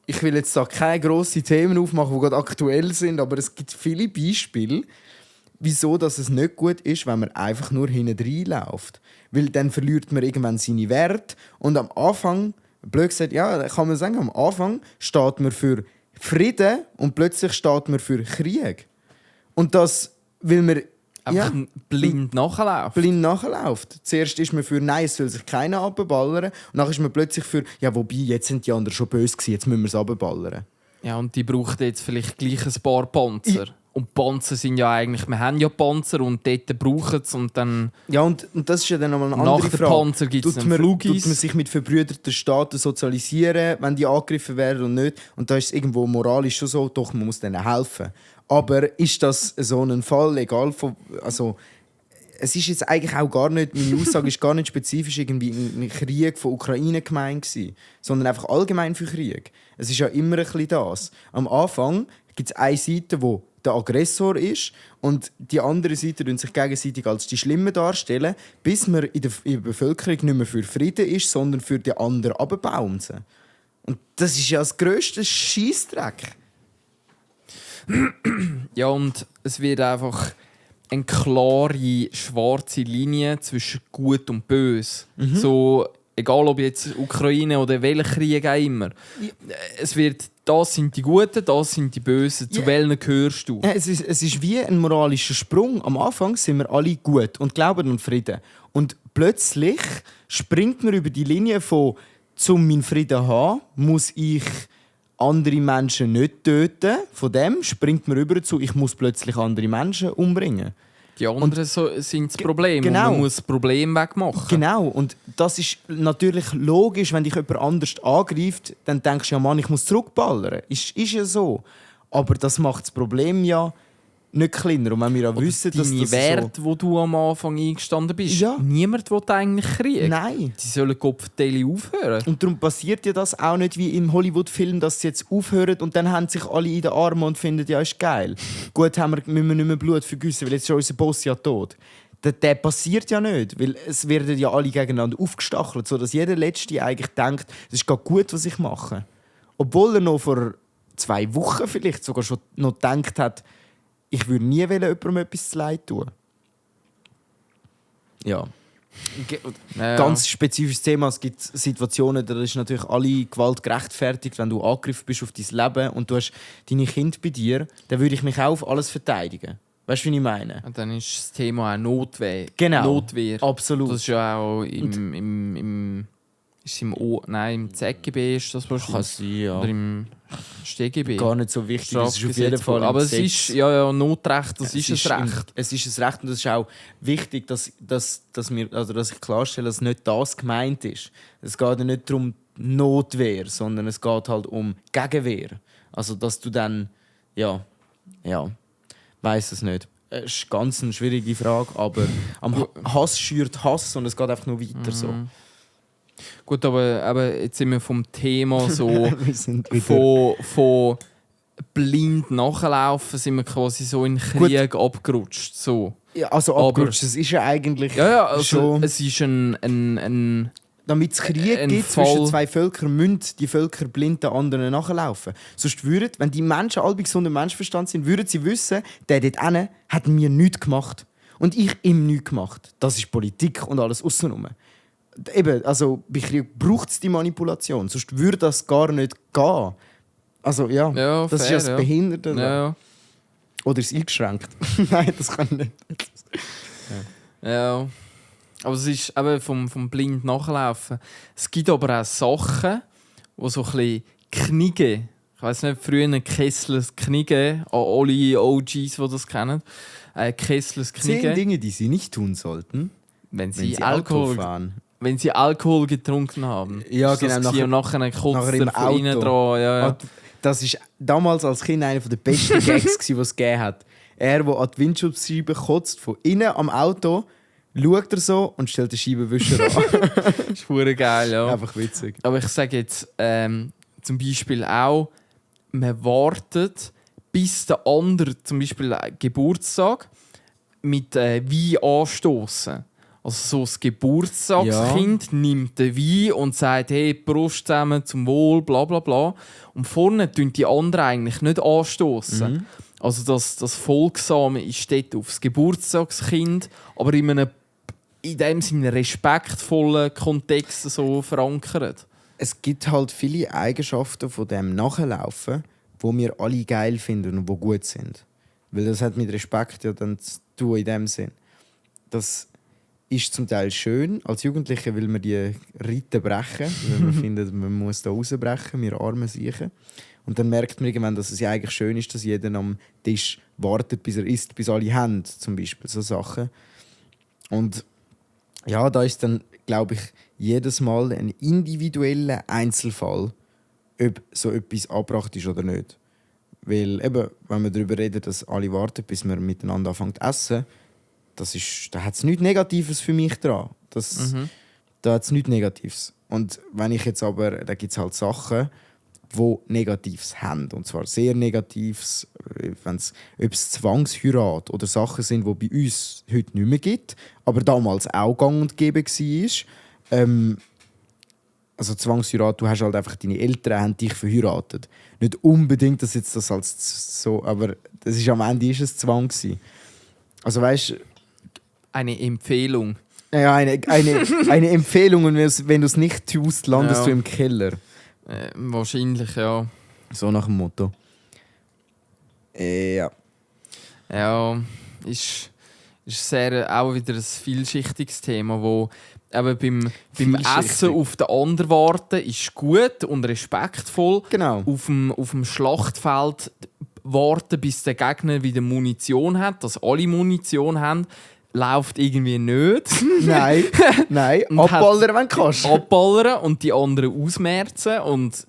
B: ich will jetzt da keine grossen Themen aufmachen, die gerade aktuell sind, aber es gibt viele Beispiele, wieso dass es nicht gut ist, wenn man einfach nur hinten reinläuft. Weil dann verliert man irgendwann seine Werte. Und am Anfang, blöd gesagt, ja, kann man sagen, am Anfang steht man für Frieden und plötzlich steht man für Krieg. Und das, weil man
C: Einfach blind nachlaufen.
B: blind nachläuft. Zuerst ist man für «Nein, es soll sich keiner abballern» und dann ist man plötzlich für «Ja, wobei, jetzt sind die anderen schon böse gewesen, jetzt müssen wir es abballern».
C: Ja, und die brauchen jetzt vielleicht gleich ein paar Panzer. Und Panzer sind ja eigentlich, wir haben ja Panzer und dort brauchen sie und dann...
B: Ja, und das ist ja dann nochmal eine andere
C: Nach dem
B: Frage.
C: Panzer gibt es einen Flugis.
B: Tut man sich mit verbrüderten Staaten sozialisieren, wenn die angegriffen werden und nicht? Und da ist es irgendwo moralisch schon so, doch, man muss denen helfen. Aber ist das so ein Fall, egal von... Also, es ist jetzt eigentlich auch gar nicht, meine Aussage ist gar nicht spezifisch irgendwie ein Krieg von Ukraine gemeint gewesen, sondern einfach allgemein für Krieg. Es ist ja immer ein bisschen das. Am Anfang gibt es eine Seite, wo der Aggressor ist und die andere Seite sich gegenseitig als die Schlimmen darstellen, bis man in der Bevölkerung nicht mehr für Frieden ist, sondern für die anderen runterbouncen. Und das ist ja das grösste Scheissdreck.
C: Ja, und es wird einfach eine klare schwarze Linie zwischen Gut und Böse. So, egal ob jetzt Ukraine oder welcher Krieg auch immer. Es wird, das sind die Guten, das sind die Bösen. Zu welchen gehörst du?
B: Es ist wie ein moralischer Sprung. Am Anfang sind wir alle gut und glauben an Frieden. Und plötzlich springt man über die Linie von «Zum meinen Frieden zu haben, muss ich andere Menschen nicht töten». Von dem springt man über zu «Ich muss plötzlich andere Menschen umbringen».
C: Die anderen sind das Problem.
B: Genau.
C: Und man muss das Problem wegmachen.
B: Genau, und das ist natürlich logisch, wenn dich jemand anders angreift, dann denkst du ja, Mann, ich muss zurückballern. Ist ja so. Aber das macht das Problem ja nicht kleiner. Und wenn wir ja wissen, dass
C: deine
B: das
C: Werte,
B: so...
C: wo du am Anfang eingestanden bist,
B: Ja.
C: niemand will eigentlich Krieg.
B: Nein.
C: Die sollen Kopfteile aufhören.
B: Und darum passiert ja das auch nicht wie im Hollywood-Film, dass sie jetzt aufhören und dann haben sich alle in den Armen und finden, ja, ist geil. Gut, müssen wir nicht mehr Blut vergüssen, weil jetzt ist unser Boss ja tot. Der passiert ja nicht, weil es werden ja alle gegeneinander aufgestachelt, sodass jeder Letzte eigentlich denkt, das ist gerade gut, was ich mache. Obwohl er noch vor 2 Wochen vielleicht sogar schon noch gedacht hat, ich würde nie jemandem etwas zu leid tun. Ja. Ganz spezifisches Thema. Es gibt Situationen, da ist natürlich alle Gewalt gerechtfertigt, wenn du angegriffen bist auf dein Leben und du hast deine Kinder bei dir, dann würde ich mich auch auf alles verteidigen. Weißt du, wie ich meine?
C: Und dann ist das Thema auch Notwehr.
B: Genau.
C: Notwehr.
B: Absolut.
C: Das ist ja auch im ZGB ist das wahrscheinlich.
B: Kann sein, ja.
C: Oder im StGB.
B: Gar nicht so wichtig. Es ist auf jeden
C: Strafgesetzbuch.
B: Fall im
C: Aber es
B: Gesetz.
C: ist, Notrecht, das ist ein Recht.
B: Es ist ein Recht und es ist auch wichtig, dass ich klarstelle, dass nicht das gemeint ist. Es geht ja nicht darum Notwehr, sondern es geht halt um Gegenwehr. Also dass du dann, weiss es nicht. Es ist ganz eine schwierige Frage, aber am Hass schürt Hass und es geht einfach nur weiter so.
C: Gut, aber jetzt sind wir vom Thema so
B: Wir sind
C: von blind nachlaufen, sind wir quasi so in Krieg abgerutscht. So.
B: Ja, also abgerutscht, das ist ja eigentlich
C: Also
B: schon...
C: es ist ein
B: Damit es Krieg
C: ein
B: gibt
C: Fall.
B: zwischen 2 Völkern, müssen die Völker blind den anderen nachlaufen. Sonst würden, wenn die Menschen alle bei gesundem Menschenverstand sind, würden sie wissen, der dort hinten hat mir nichts gemacht. Und ich ihm nichts gemacht. Das ist Politik und alles aussenrum. Eben, also bei Krieg braucht es die Manipulation. Sonst würde das gar nicht gehen. Also ja,
C: Ja,
B: das
C: fair,
B: ist ja das Behinderte.
C: Ja.
B: Oder ist es eingeschränkt? Nein, das kann nicht.
C: Ja. Aber es ist eben vom blind nachlaufen. Es gibt aber auch Sachen, die so ein bisschen knicken. Ich weiss nicht, früher Kesslers knicken, an alle OGs, die das kennen. Kesslers
B: 10
C: knicken,
B: Dinge, die sie nicht tun sollten,
C: wenn
B: wenn
C: sie
B: sie Auto
C: Alkohol
B: fahren.
C: wenn sie Alkohol getrunken haben.
B: Ja,
C: Ist das
B: genau,
C: gewesen? Und nachher kotzt
B: nachher
C: er
B: im
C: von innen dran. Ja.
B: Und das war damals als Kind einer der besten Gags, die es gegeben hat. Er, der an die Windschutzscheibe kotzt, von innen am Auto, schaut er so und stellt den Scheibenwischer an.
C: Das ist verdammt geil, ja.
B: Einfach witzig.
C: Aber ich sage jetzt zum Beispiel auch, man wartet, bis der andere, zum Beispiel Geburtstag, mit Wein anstoßen. Also so das Geburtstagskind nimmt den Wein und sagt, hey, Prost zusammen, zum Wohl, bla bla bla. Und vorne tun die anderen eigentlich nicht anstoßen. Also das Folgsame ist dort aufs Geburtstagskind, aber in dem Sinne respektvollen Kontext so verankert.
B: Es gibt halt viele Eigenschaften von dem Nachlaufen, die wir alle geil finden und die gut sind. Weil das hat mit Respekt ja dann zu tun in dem Sinn. Das ist zum Teil schön. Als Jugendliche will man die Riten brechen, weil man findet, man muss da rausbrechen, wir armen Siechen. Und dann merkt man irgendwann, dass es ja eigentlich schön ist, dass jeder am Tisch wartet, bis er isst, bis alle haben, zum Beispiel, so Sachen. Und ja, da ist dann, glaube ich, jedes Mal ein individueller Einzelfall, ob so etwas angebracht ist oder nicht. Weil eben, wenn wir darüber reden, dass alle warten, bis wir miteinander anfangen zu essen, da hat es nichts Negatives für mich dran. Da hat es nichts Negatives. Und wenn ich jetzt aber, da gibt es halt Sachen, die Negatives haben. Und zwar sehr Negatives, ob es Zwangsheirat oder Sachen sind, die bei uns heute nicht mehr gibt, aber damals auch gang und gäbe war. Also Zwangsheirat, du hast halt einfach, deine Eltern haben dich verheiratet. Nicht unbedingt, dass jetzt das als so, aber das ist, am Ende ist es Zwang gewesen. Also weißt,
C: eine Empfehlung.
B: Ja, eine Empfehlung, und wenn du es nicht tust, landest du im Keller.
C: Wahrscheinlich, ja.
B: So nach dem Motto. Ja.
C: Ja, ist sehr, auch wieder ein vielschichtiges Thema, wo eben beim Essen auf den anderen warten ist gut und respektvoll.
B: Genau.
C: Auf dem Schlachtfeld warten, bis der Gegner wieder Munition hat, dass alle Munition haben, läuft irgendwie nicht.
B: Nein. Abballern, wenn du kannst.
C: Abballern und die anderen ausmerzen. Und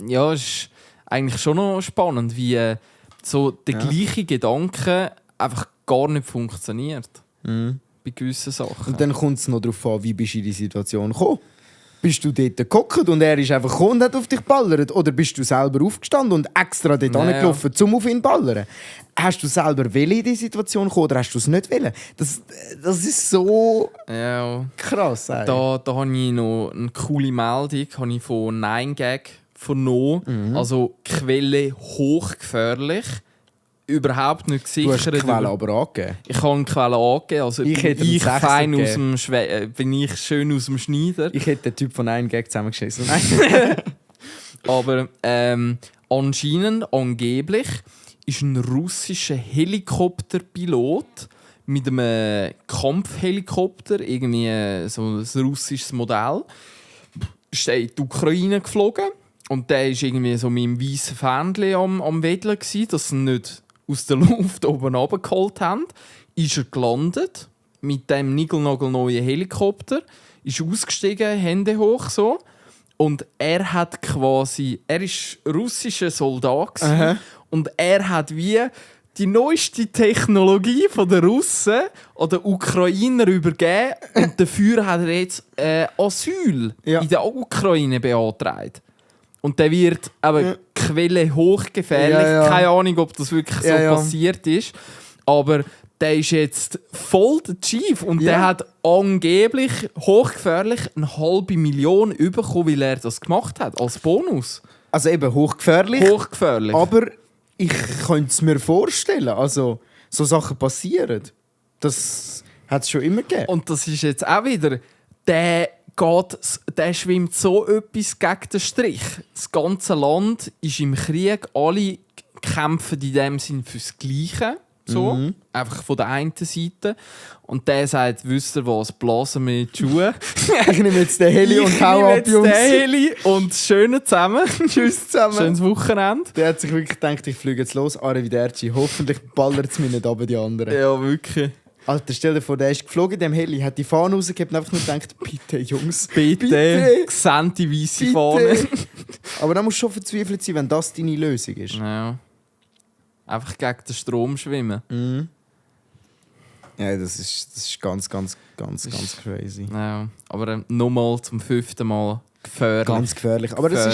C: ja, es ist eigentlich schon noch spannend, wie so der gleiche Gedanke einfach gar nicht funktioniert. Bei gewissen Sachen.
B: Und dann kommt es noch darauf an, wie bist du in die Situation gekommen. Bist du dort gehockt und er ist einfach gekommen und hat auf dich ballert? Oder bist du selber aufgestanden und extra dort angelaufen, um auf ihn zu ballern? Hast du selber in die Situation gekommen oder hast du es nicht wollen? Das ist so krass.
C: Da habe ich noch eine coole Meldung von 9gag vernommen. Also Quelle hochgefährlich. Überhaupt nicht gesichert.
B: Du hast die Quelle aber angegeben.
C: Ich habe eine Quelle angegeben. Also
B: ich
C: bin ich schön aus dem Schneider.
B: Ich hätte den Typ von 9gag zusammengeschissen.
C: Aber angeblich ist ein russischer Helikopterpilot mit einem Kampfhelikopter, irgendwie so ein russisches Modell, ist in die Ukraine geflogen. Und der war irgendwie so mit dem weißen Fähnchen am Wedeln, dass sie ihn nicht aus der Luft oben runtergeholt haben. Ist er gelandet mit dem niegelnagelneuen Helikopter, ist ausgestiegen, Hände hoch so. Und er ist russischer Soldat und er hat wie die neueste Technologie von der Russen an den Ukrainer übergeben und dafür hat er jetzt Asyl in der Ukraine beantragt. Und der wird aber Quelle hochgefährlich. Keine Ahnung, ob das wirklich so passiert ist. Aber der ist jetzt voll der Chief und der hat angeblich hochgefährlich 500.000 bekommen, weil er das gemacht hat, als Bonus.
B: Also eben hochgefährlich. Aber ich könnte es mir vorstellen. Also, so Sachen passieren. Das hat es schon immer gegeben.
C: Und das ist jetzt auch wieder... Der schwimmt so etwas gegen den Strich. Das ganze Land ist im Krieg. Alle kämpfen in dem Sinn fürs Gleiche. So. Einfach von der einen Seite. Und der sagt, wisst ihr was, blasen wir die Schuhe.
B: Ich nehme jetzt den Heli und hau ab, Jungs.
C: Den Heli und schöne zusammen.
B: Tschüss zusammen.
C: Schönes Wochenende.
B: Der hat sich wirklich gedacht, ich fliege jetzt los. Arrivederci. Hoffentlich ballert es mir nicht ab, die anderen.
C: Ja, wirklich.
B: Alter, stell dir vor, der ist geflogen, dem Heli, hat die Fahne rausgegeben und einfach nur gedacht, bitte, Jungs,
C: bitte. Gesandte weisse Fahne.
B: Aber da musst du schon verzweifelt sein, wenn das deine Lösung ist.
C: Ja. Einfach gegen den Strom schwimmen.
B: Ja, das ist ganz crazy.
C: Ja, aber nochmal zum 5. Mal gefährlich.
B: Ganz gefährlich. Aber es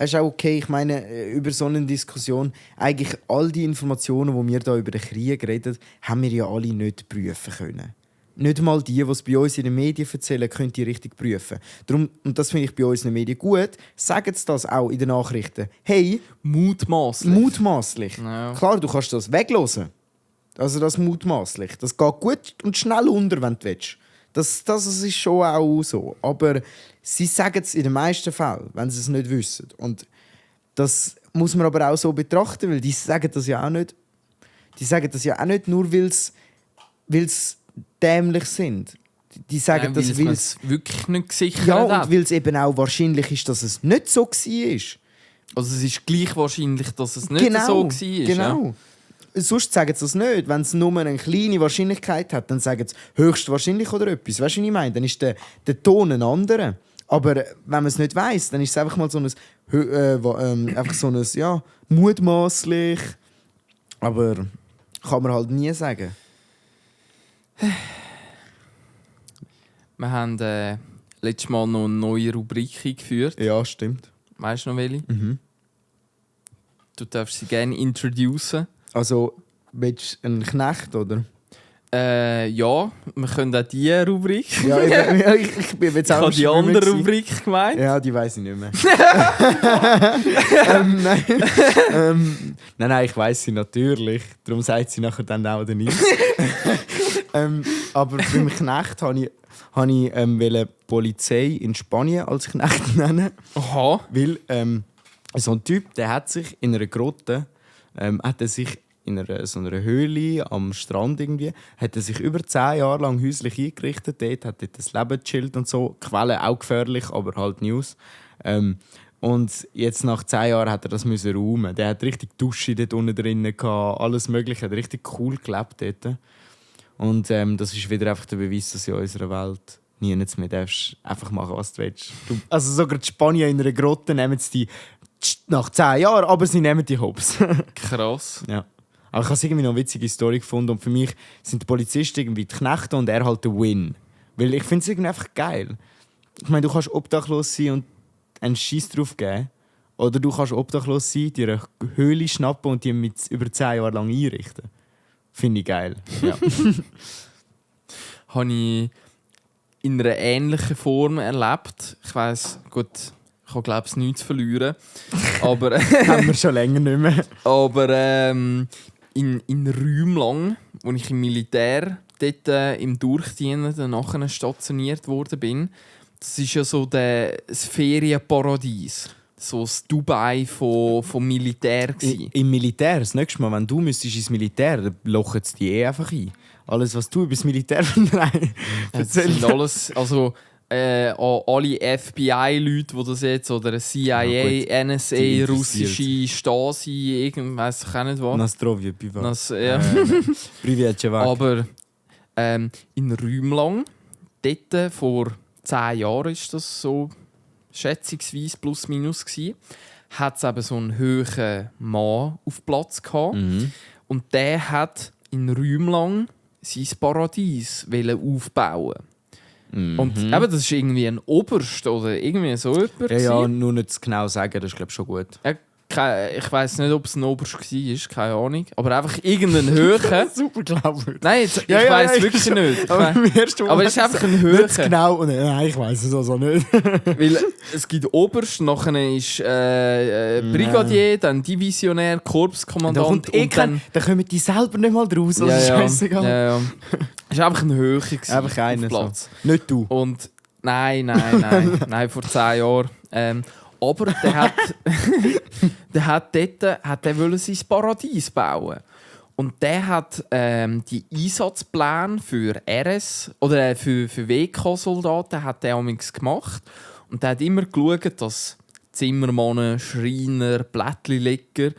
B: ist auch okay. Ich meine, über so eine Diskussion, eigentlich all die Informationen, die wir da über den Krieg reden, haben wir ja alle nicht prüfen können. Nicht mal die es bei uns in den Medien erzählen, können die richtig prüfen. Darum, und das finde ich bei uns in den Medien gut, sagen sie das auch in den Nachrichten. Hey, mutmaßlich.
C: Ja.
B: Klar, du kannst das weglassen. Also das mutmaßlich. Das geht gut und schnell unter, wenn du willst. Das ist schon auch so. Aber sie sagen es in den meisten Fällen, wenn sie es nicht wissen. Und das muss man aber auch so betrachten, weil die sagen das ja auch nicht. Die sagen das ja auch nicht nur, weil sie dämlich sind. Die sagen das, weil
C: es wirklich nicht gesichert hat.
B: Ja, und weil es eben auch wahrscheinlich ist, dass es nicht so war.
C: Also es ist gleich wahrscheinlich, dass es nicht so war.
B: Genau. Ja? Sonst sagen sie das nicht. Wenn es nur eine kleine Wahrscheinlichkeit hat, dann sagen sie höchstwahrscheinlich oder etwas. Weißt du, was ich meine? Dann ist der Ton ein anderer. Aber wenn man es nicht weiss, dann ist es einfach mal so ein mutmaßlich. Aber kann man halt nie sagen.
C: Wir haben letztes Mal noch eine neue Rubrik eingeführt.
B: Ja, stimmt.
C: Weißt du noch welche?
B: Mhm.
C: Du darfst sie gerne introducen.
B: Also, willst du einen Knecht, oder?
C: Ja, wir können auch diese Rubrik.
B: Ja, ich bin jetzt
C: Ich
B: auch
C: habe die
B: Schwimmen
C: andere
B: gewesen.
C: Rubrik gemeint.
B: Ja, die weiss ich nicht mehr. Nein. Nein, ich weiss sie natürlich. Darum sagt sie nachher dann auch nicht. Aber beim Knecht wollte ich Polizei in Spanien als Knecht nennen.
C: Aha.
B: Weil so ein Typ, der hat sich in einer Grotte, hat er sich in so einer Höhle am Strand irgendwie, hat er sich über 10 Jahre lang häuslich eingerichtet. Dort hat er das Leben gechillt und so. Quelle auch gefährlich, aber halt News. Und jetzt nach 10 Jahren hat er das müssen räumen. Der hat richtig Dusche dort unten drinnen gehabt, alles Mögliche. Er hat richtig cool gelebt dort. Und das ist wieder einfach der Beweis, dass in unserer Welt nichts mehr darfst einfach machen, was du willst. Also sogar die Spanier in einer Grotte nehmen sie die nach 10 Jahren, aber sie nehmen die Hops.
C: Krass.
B: Ja. Aber ich habe irgendwie noch eine witzige Story gefunden und für mich sind die Polizisten irgendwie die Knechte und er halt der Win. Weil ich finde es irgendwie einfach geil. Ich meine, du kannst obdachlos sein und einen Scheiß drauf geben. Oder du kannst obdachlos sein, dir eine Höhle schnappen und die mit über 10 Jahre lang einrichten. Finde ich geil. Ja.
C: Habe ich in einer ähnlichen Form erlebt. Ich weiss, gut, ich habe glaube ich nichts zu verlieren. Aber
B: Haben wir schon länger nicht mehr.
C: Aber in Räumen lang, als ich im Militär dort, im Durchdienen nachher stationiert worden bin, das ist ja so das Ferienparadies. So das Dubai vom Militär.
B: Im Militär, das nächste Mal, wenn du ins Militär, dann lochen sie die einfach ein. Alles, was du über das Militär
C: Das sind alles, also alle FBI-Leute, die das jetzt, oder CIA,
B: Ja,
C: NSA, russische Stasi, weiss ich auch nicht was.
B: Nastrovje, Piva.
C: Ja.
B: Privet, Cevak.
C: Aber in Räumen lang, dort vor 10 Jahren ist das so schätzungsweise plus minus gsi, hat es eben so einen hohen Mann auf Platz gehabt.
B: Mhm.
C: Und der hat in Räumen lang sein Paradies aufbauen.
B: Mhm.
C: Und eben, das ist irgendwie ein Oberst oder irgendwie so jemand.
B: Ja, nur nicht zu genau sagen, das ist glaube ich schon gut.
C: Ich weiss nicht, ob es ein Oberst war, keine Ahnung. Aber einfach irgendein Höhe.
B: Super glaubwürdig.
C: Nein, ich weiss wirklich nicht. Aber es ist einfach ein Höhe.
B: Nicht genau, nein, ich weiss es also nicht.
C: Weil es gibt Oberst, nachher ist Brigadier, dann Divisionär, Korpskommandant und dann...
B: Da kommen die selber nicht mal draus, also scheißegal.
C: Ja. Es war einfach eine Höhe
B: Einfach einer
C: Platz.
B: So. Nicht du.
C: Und nein, vor 10 Jahren. Aber der wollte sein Paradies bauen. Und der hat die Einsatzpläne für RS oder für WK-Soldaten hat der amigs gemacht. Und der hat immer geschaut, dass Zimmermann, Schreiner, Blättchenleger,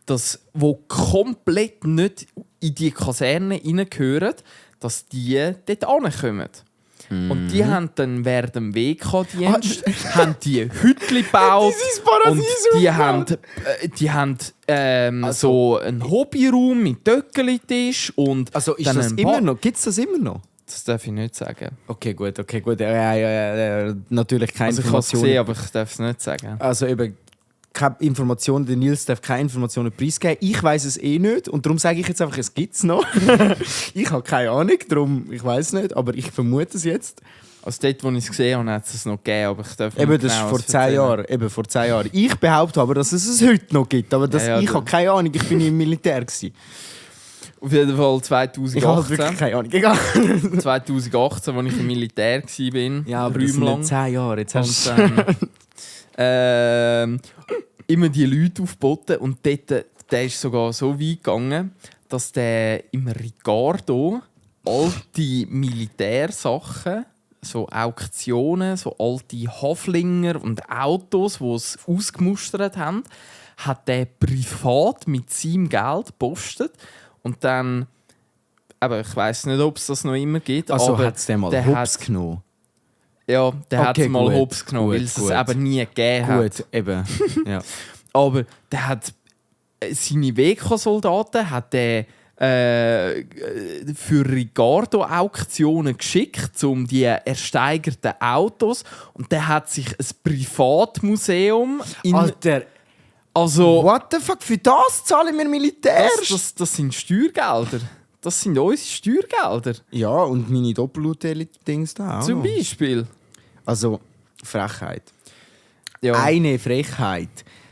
C: das, wo komplett nicht in die Kaserne reingehören, dass die dort ankommen. Und die haben dann während dem WK-Dienst die Hütchen gebaut. Und die haben so einen Hobbyraum mit Töckeli-Tisch.
B: Also ist das immer noch? Gibt es das immer noch?
C: Das darf ich nicht sagen.
B: Okay, gut. Ja, natürlich keine
C: Also ich habe es
B: Informationen.
C: gesehen, aber ich darf es nicht sagen.
B: Also eben keine Informationen, der Nils darf keine Informationen preisgeben. Ich weiss es eh nicht und darum sage ich jetzt einfach, es gibt es noch. Ich habe keine Ahnung, darum ich weiß nicht, aber ich vermute es jetzt.
C: Also dort, wo ich es gesehen habe, hat es noch gegeben, aber ich darf nicht
B: Eben, das ist
C: genau
B: vor 10 Jahren. Eben, vor 10 Jahren. Ich behaupte aber, dass es heute noch gibt, aber ich habe keine Ahnung, ich bin im Militär gewesen.
C: Auf jeden Fall 2018.
B: Ich habe wirklich keine Ahnung. Egal.
C: 2018, als ich im Militär war.
B: Ja, aber das sind nicht 10 Jahre. Jetzt hast
C: immer die Leute aufgeboten und dort, der ist sogar so weit gegangen, dass der im Ricardo alte Militärsachen, so Auktionen, so alte Haflinger und Autos, die es ausgemustert haben, hat der privat mit seinem Geld gepostet und dann, aber ich weiss nicht, ob es das noch immer gibt.
B: Also hat es den mal Hops genommen?
C: Ja, der hat es mal
B: gut,
C: Hops genommen, weil es eben nie gegeben hat.
B: Gut, eben. Ja.
C: Aber der hat seine WK-Soldaten für Ricardo-Auktionen geschickt, um die ersteigerten Autos. Und der hat sich ein Privatmuseum
B: Alter,
C: also
B: what the fuck? Für das zahlen wir Militär?
C: das sind Steuergelder. Das sind unsere Steuergelder.
B: Ja, und meine Doppelhotel-Dings da auch.
C: Zum Beispiel.
B: Also, Frechheit.
C: Ja.
B: Eine Frechheit.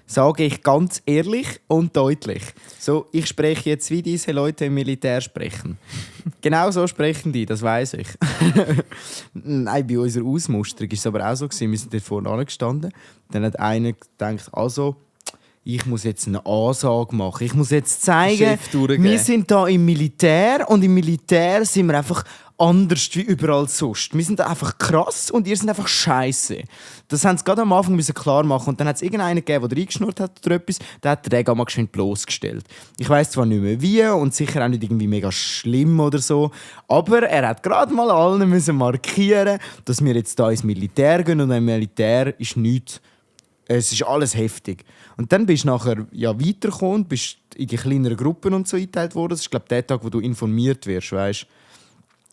B: Sage ich ganz ehrlich und deutlich. So, ich spreche jetzt, wie diese Leute im Militär sprechen. Genau so sprechen die, das weiß ich. Nein, bei unserer Ausmusterung war es aber auch so. Wir sind dort vorne angestanden. Dann hat einer gedacht, also, ich muss jetzt eine Ansage machen. Ich muss jetzt zeigen,
C: Chef durchgeben.
B: wir sind da im Militär und im Militär sind wir einfach anders wie überall sonst. Wir sind einfach krass und ihr seid einfach scheiße. Das haben sie gerade am Anfang klar machen. Und dann hat es irgendeinen gegeben, der reingeschnurrt hat oder etwas, der hat den mal geschwind bloßgestellt. Ich weiss zwar nicht mehr wie und sicher auch nicht irgendwie mega schlimm oder so, aber er hat gerade mal allen müssen markieren, dass wir jetzt da ins Militär gehen und im Militär ist nichts. Es ist alles heftig. Und dann bist du nachher weitergekommen und bist in die kleineren Gruppen und so eingeteilt worden. Das ist, glaube ich, der Tag, wo du informiert wirst, weißt.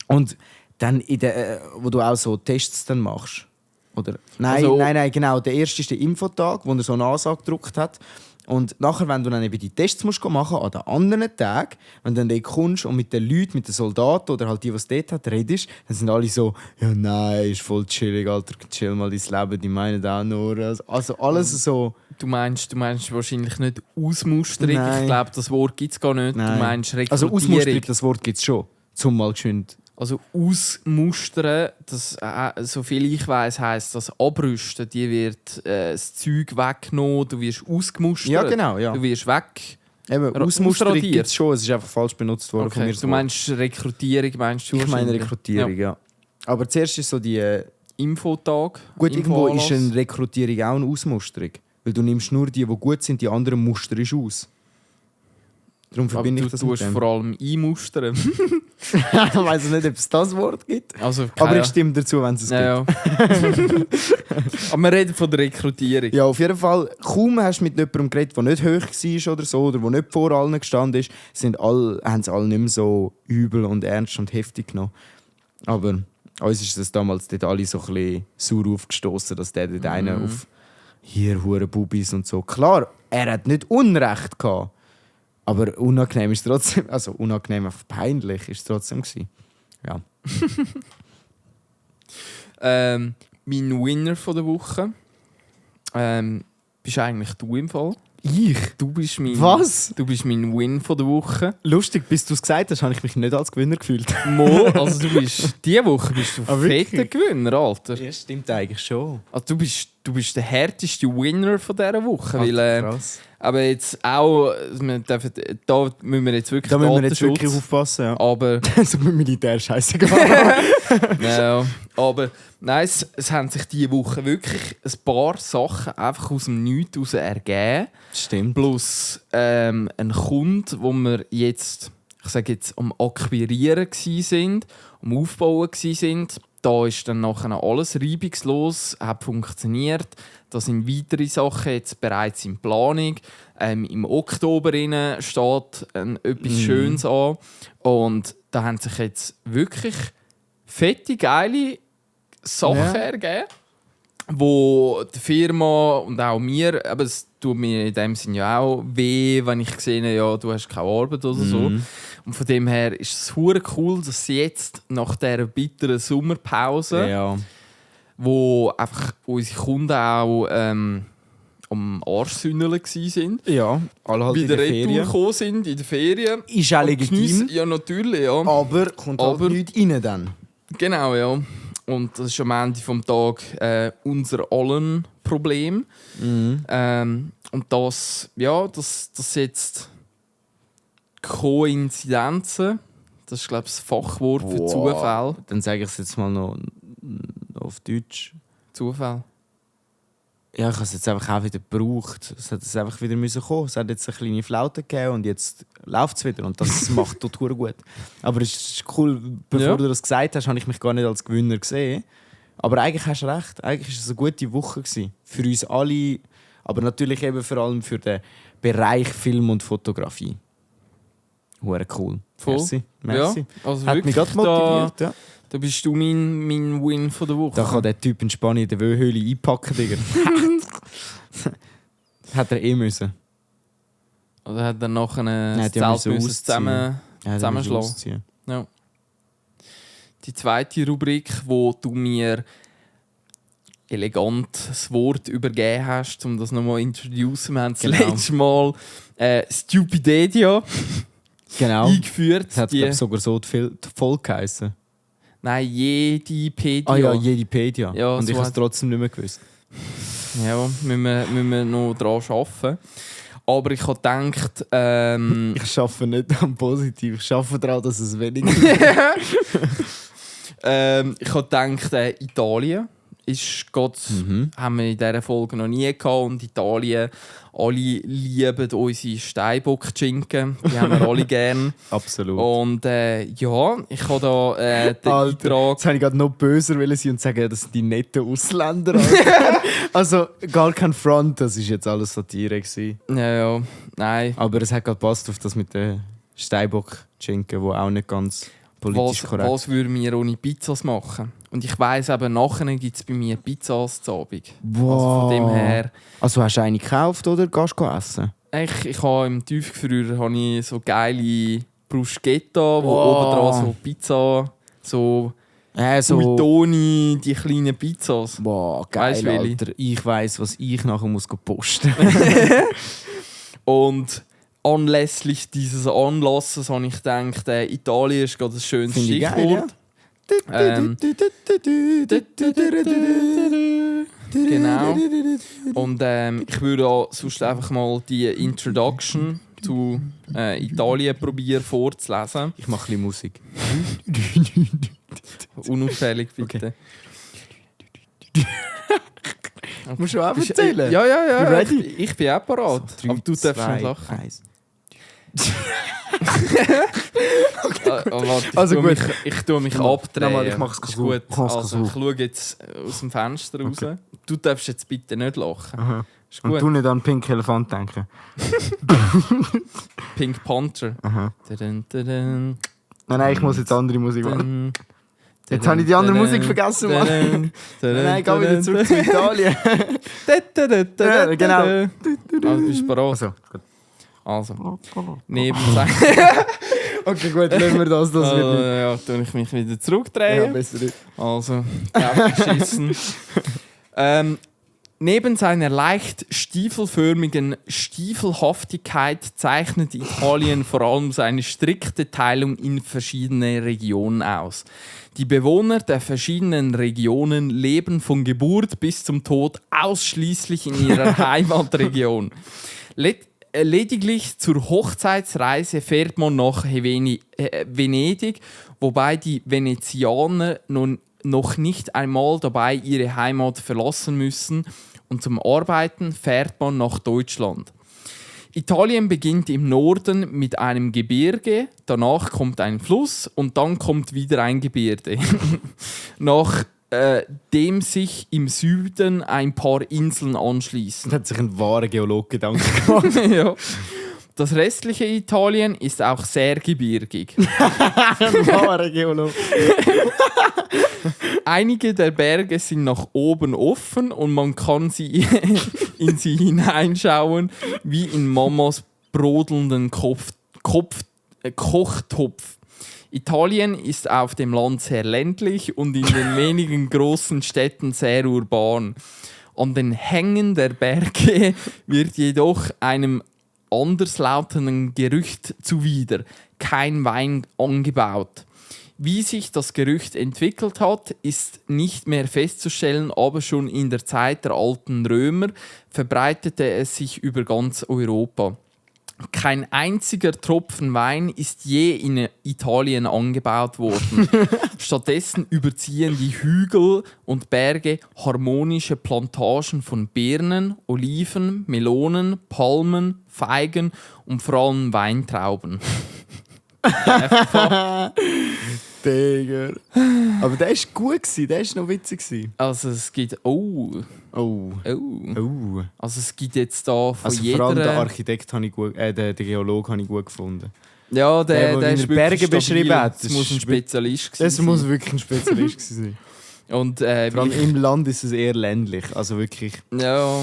B: Und dann, wo du auch so Tests dann machst. Oder? Nein,
C: also,
B: nein, genau. Der erste ist der Infotag, wo er so eine Ansage gedruckt hat. Und nachher, wenn du dann eben die Tests musst machen an den anderen Tagen, wenn du dann dort kommst und mit den Leuten, mit den Soldaten oder halt die, die es dort hat, redest, dann sind alle so, ja nein, ist voll chillig, Alter, chill mal dein Leben, die meinen auch nur. Also alles so...
C: Du meinst wahrscheinlich nicht Ausmusterung.
B: Nein.
C: Ich glaube, das Wort gibt es gar nicht.
B: Nein.
C: Du meinst Rekrutierung.
B: Also Ausmusterung, das Wort gibt es schon. Zum mal geschwind.
C: Also ausmustern, das, soviel ich weiss, heisst das abrüsten. Die wird das Zeug weggenommen, du wirst ausgemustert.
B: Ja, genau, ja.
C: Du wirst weg.
B: Eben, Ausmusterung
C: ausradiert.
B: gibt es schon, es ist einfach falsch benutzt worden von
C: Okay.
B: mir.
C: Du meinst Rekrutierung, meinst du?
B: Ich meine
C: wahrscheinlich?
B: Rekrutierung, ja. Aber zuerst ist so die...
C: Infotag.
B: Gut, irgendwo
C: Infoanlass.
B: ist eine Rekrutierung auch eine Ausmusterung. Weil du nimmst nur die gut sind, die anderen musterst aus. Darum
C: Aber
B: verbinde
C: du
B: ich das mit
C: tust
B: dem.
C: vor allem einmustern.
B: Ich weiss nicht, ob es das Wort gibt.
C: Also,
B: Aber ich stimme dazu, wenn es es gibt.
C: ja. Aber wir reden von der Rekrutierung.
B: Ja, auf jeden Fall, kaum hast du mit jemandem geredet, der nicht hoch war oder so, oder der nicht vor allen gestanden ist, haben sie alle nicht mehr so übel und ernst und heftig genommen. Aber uns ist das damals dort alle so ein bisschen sauer aufgestoßen, dass der dort einen auf hier hure Bubis und so. Klar, er hat nicht Unrecht gehabt, aber unangenehm ist trotzdem, also unangenehm, einfach peinlich ist es trotzdem gewesen. Ja.
C: Mein Winner von der Woche bist eigentlich du im Fall.
B: Ich?
C: Du bist mein,
B: Was?
C: Du bist mein Win von der Woche.
B: Lustig, bis du es gesagt hast, habe ich mich nicht als Gewinner gefühlt.
C: Mo, also diese Woche bist du
B: Ah,
C: fetter
B: wirklich?
C: Gewinner, Alter.
B: Ja, stimmt eigentlich schon.
C: Also du bist der härteste Winner von dieser Woche. Weil,
B: Krass.
C: aber jetzt auch, da müssen wir jetzt wirklich
B: Da müssen wir jetzt
C: Datenschutz,
B: wirklich aufpassen. Ja.
C: aber
B: Also mit Militär scheißegal.
C: ja, aber nein, es haben sich diese Woche wirklich ein paar Sachen einfach aus dem Nichts heraus ergeben.
B: Stimmt.
C: Plus ein Kunde, wo wir jetzt, ich sage jetzt, am Akquirieren waren, am Aufbauen waren. Da ist dann nachher alles reibungslos, hat funktioniert. Da sind weitere Sachen jetzt bereits in Planung. Im Oktober steht etwas Schönes an. Und da haben sich jetzt wirklich fette, geile Sachen ergeben, wo die Firma und auch mir, aber es tut mir in dem Sinne ja auch weh, wenn ich sehe, ja, du hast keine Arbeit oder so. Und von dem her ist es hure cool, dass sie jetzt nach dieser bitteren Sommerpause,
B: Ja.
C: wo einfach unsere Kunden auch am Arschsünneln waren,
B: Ja, alle halt
C: wieder
B: in der
C: retour
B: Ferien.
C: gekommen sind in der Ferien.
B: Ist auch
C: Und
B: legitim,
C: geniessen- Ja, natürlich, ja.
B: aber kommt
C: Aber-
B: halt nichts rein dann.
C: Genau, ja. Und das ist am Ende des Tages unser allen Problem. Und das jetzt Koinzidenzen, das ist, glaube ich, das Fachwort für Zufall.
B: Dann sage ich es jetzt mal noch auf Deutsch.
C: Zufall.
B: Ja, ich habe es jetzt einfach auch wieder gebraucht. Es hat jetzt einfach wieder müssen kommen. Es hat jetzt eine kleine Flaute gegeben und jetzt läuft es wieder. Und das macht total gut. Aber es ist cool, bevor du das gesagt hast, habe ich mich gar nicht als Gewinner gesehen. Aber eigentlich hast du recht. Eigentlich war es eine gute Woche gewesen. Für uns alle. Aber natürlich eben vor allem für den Bereich Film und Fotografie. Hure cool.
C: Voll.
B: Merci.
C: Ja, also
B: Hat mich
C: wirklich
B: gerade motiviert, ja.
C: da bist du mein Win von der Woche.
B: Da kann der Typ in Spanien in der Wöhöhle einpacken, Digga. Hat er müssen.
C: Oder hat er nachher
B: Nein,
C: das
B: die
C: Zelt
B: müssen
C: müssen
B: ausziehen.
C: zusammenschlagen?
B: Ausziehen.
C: Ja. Die zweite Rubrik, wo du mir elegant das Wort übergeben hast, um das nochmal zu introducen. Wir haben das letzte Mal Stupidedia
B: Genau.
C: eingeführt.
B: Das hat glaub, sogar so viel Folge geheissen.
C: Nein, Jedipedia.
B: Ah ja, Jedipedia.
C: Ja,
B: und
C: so
B: ich habe es
C: hat-
B: trotzdem nicht mehr gewusst.
C: Ja, müssen wir noch daran arbeiten. Aber ich habe gedacht,
B: Ich arbeite nicht am Positiv, ich arbeite daran, dass es weniger ist.
C: ich habe gedacht, Italien ist Gott, haben wir in dieser Folge noch nie gehabt. Und Italien, alle lieben unsere Steinbock-Schinken. Die haben wir alle gern.
B: Absolut.
C: Und ja, ich habe da den
B: Alter,
C: Eintrag.
B: jetzt wollte ich gerade noch böser sein und sagen, das sind die netten Ausländer. Alter. Also gar kein Front, das war jetzt alles Satire gewesen.
C: Ja, nein.
B: Aber es hat gerade gepasst auf das mit den Steinbock-Schinken, wo auch nicht ganz politisch korrekt
C: Was würden wir ohne Pizzas machen? Und ich weiss eben, nachher gibt es bei mir Pizzas zu Abend.
B: Wow.
C: Also von dem her.
B: Also hast du eine gekauft oder gehst du essen?
C: Ich habe im Tiefgefrier habe ich so geile Bruschetta, wo
B: Wow.
C: oben dran so Pizza, so
B: So.
C: Ultoni, die kleinen Pizzas.
B: Boah, geil,
C: Weisst du, welche?
B: Alter. Ich weiss, was ich nachher muss posten.
C: Und anlässlich dieses Anlasses habe ich gedacht, Italien ist gerade das schönste
B: Finde ich geil,
C: Stichwort. Ähm, Genau. Und ich würde auch sonst einfach mal die Introduction zu Italien probieren vorzulesen.
B: Ich mache ein bisschen Musik.
C: Unauffällig bitte.
B: Musst du auch erzählen?
C: Ja, ja, ja.
B: You ready?
C: Ich bin auch parat.
B: Drei,
C: Aber du darfst
B: zwei,
C: nicht lachen.
B: eins.
C: Warte,
B: Also gut.
C: Ich tue mich
B: Nochmal,
C: abdrehen.
B: nochmal, ich mach's
C: Ist
B: gut.
C: gut.
B: Mach's
C: Also,
B: gut.
C: ich schaue jetzt aus dem Fenster raus.
B: Okay.
C: Du darfst jetzt bitte nicht lachen.
B: Aha.
C: Ist
B: Und
C: gut.
B: du nicht an Pink Elefant denken.
C: Pink Panther.
B: Aha.
C: Tadun, tadun,
B: Nein, ich muss jetzt andere Musik machen.
C: tadun,
B: Jetzt habe ich die andere Musik vergessen, Mann.
C: tadun, tadun,
B: Nein, geh wieder zurück zu
C: tadun,
B: Italien.
C: tadun, tadun,
B: Genau.
C: tadun. Also, bist du bereit?
B: Also, gut.
C: Also, neben
B: Okay, gut, lassen wir das. Das wird nicht.
C: ja, tue ich mich wieder
B: Ja,
C: zurückdrehen.
B: besser nicht.
C: Also, aufgeschissen. Neben seiner leicht stiefelförmigen Stiefelhaftigkeit zeichnet Italien vor allem seine strikte Teilung in verschiedene Regionen aus. Die Bewohner der verschiedenen Regionen leben von Geburt bis zum Tod ausschließlich in ihrer Heimatregion. Lediglich zur Hochzeitsreise fährt man nach Venedig, wobei die Venezianer noch nicht einmal dabei ihre Heimat verlassen müssen, und zum Arbeiten fährt man nach Deutschland. Italien beginnt im Norden mit einem Gebirge, danach kommt ein Fluss und dann kommt wieder ein Gebirge. Nach dem sich im Süden ein paar Inseln anschließen.
B: Da hat sich ein wahrer Geologe Gedanken gemacht.
C: Ja. Das restliche Italien ist auch sehr gebirgig.
B: Ein wahrer Geologe.
C: Einige der Berge sind nach oben offen und man kann in sie hineinschauen, wie in Mamas brodelnden Kochtopf. Italien ist auf dem Land sehr ländlich und in den wenigen großen Städten sehr urban. An den Hängen der Berge wird jedoch einem anderslautenden Gerücht zuwider kein Wein angebaut. Wie sich das Gerücht entwickelt hat, ist nicht mehr festzustellen, aber schon in der Zeit der alten Römer verbreitete es sich über ganz Europa. Kein einziger Tropfen Wein ist je in Italien angebaut worden. Stattdessen überziehen die Hügel und Berge harmonische Plantagen von Birnen, Oliven, Melonen, Palmen, Feigen und vor allem Weintrauben.
B: Digga. Aber der war gut, der war noch witzig.
C: Also es gibt... Oh.
B: Oh.
C: Also es gibt jetzt da von
B: Also vor allem den
C: jeder...
B: Architekt habe ich gut, den Geologe habe ich gut gefunden.
C: Ja,
B: Der
C: der ist
B: in Berge
C: wirklich
B: beschrieben
C: stabil.
B: hat.
C: Das muss ein Spezialist
B: Das
C: sein.
B: muss wirklich ein Spezialist sein.
C: Und,
B: Vor allem im Land ist es eher ländlich. Also wirklich.
C: ja,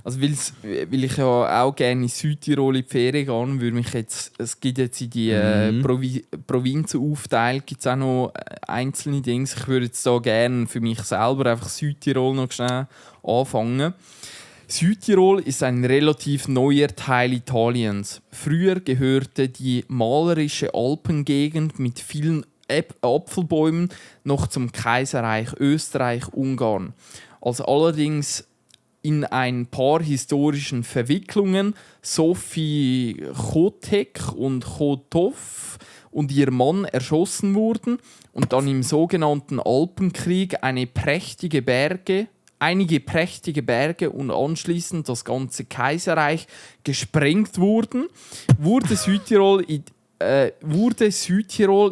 C: also weil ich ja auch gerne in Südtirol in die Ferien gehe, würde mich jetzt, es gibt jetzt in die Provinzen aufteilt, gibt es auch noch einzelne Dinge. Ich würde jetzt da gerne für mich selber einfach Südtirol noch schnell anfangen. Südtirol ist ein relativ neuer Teil Italiens. Früher gehörte die malerische Alpengegend mit vielen Apfelbäumen noch zum Kaiserreich Österreich-Ungarn. Als allerdings in ein paar historischen Verwicklungen Sophie Chotek und Chotov und ihr Mann erschossen wurden und dann im sogenannten Alpenkrieg einige prächtige Berge und anschließend das ganze Kaiserreich gesprengt wurden, wurde Südtirol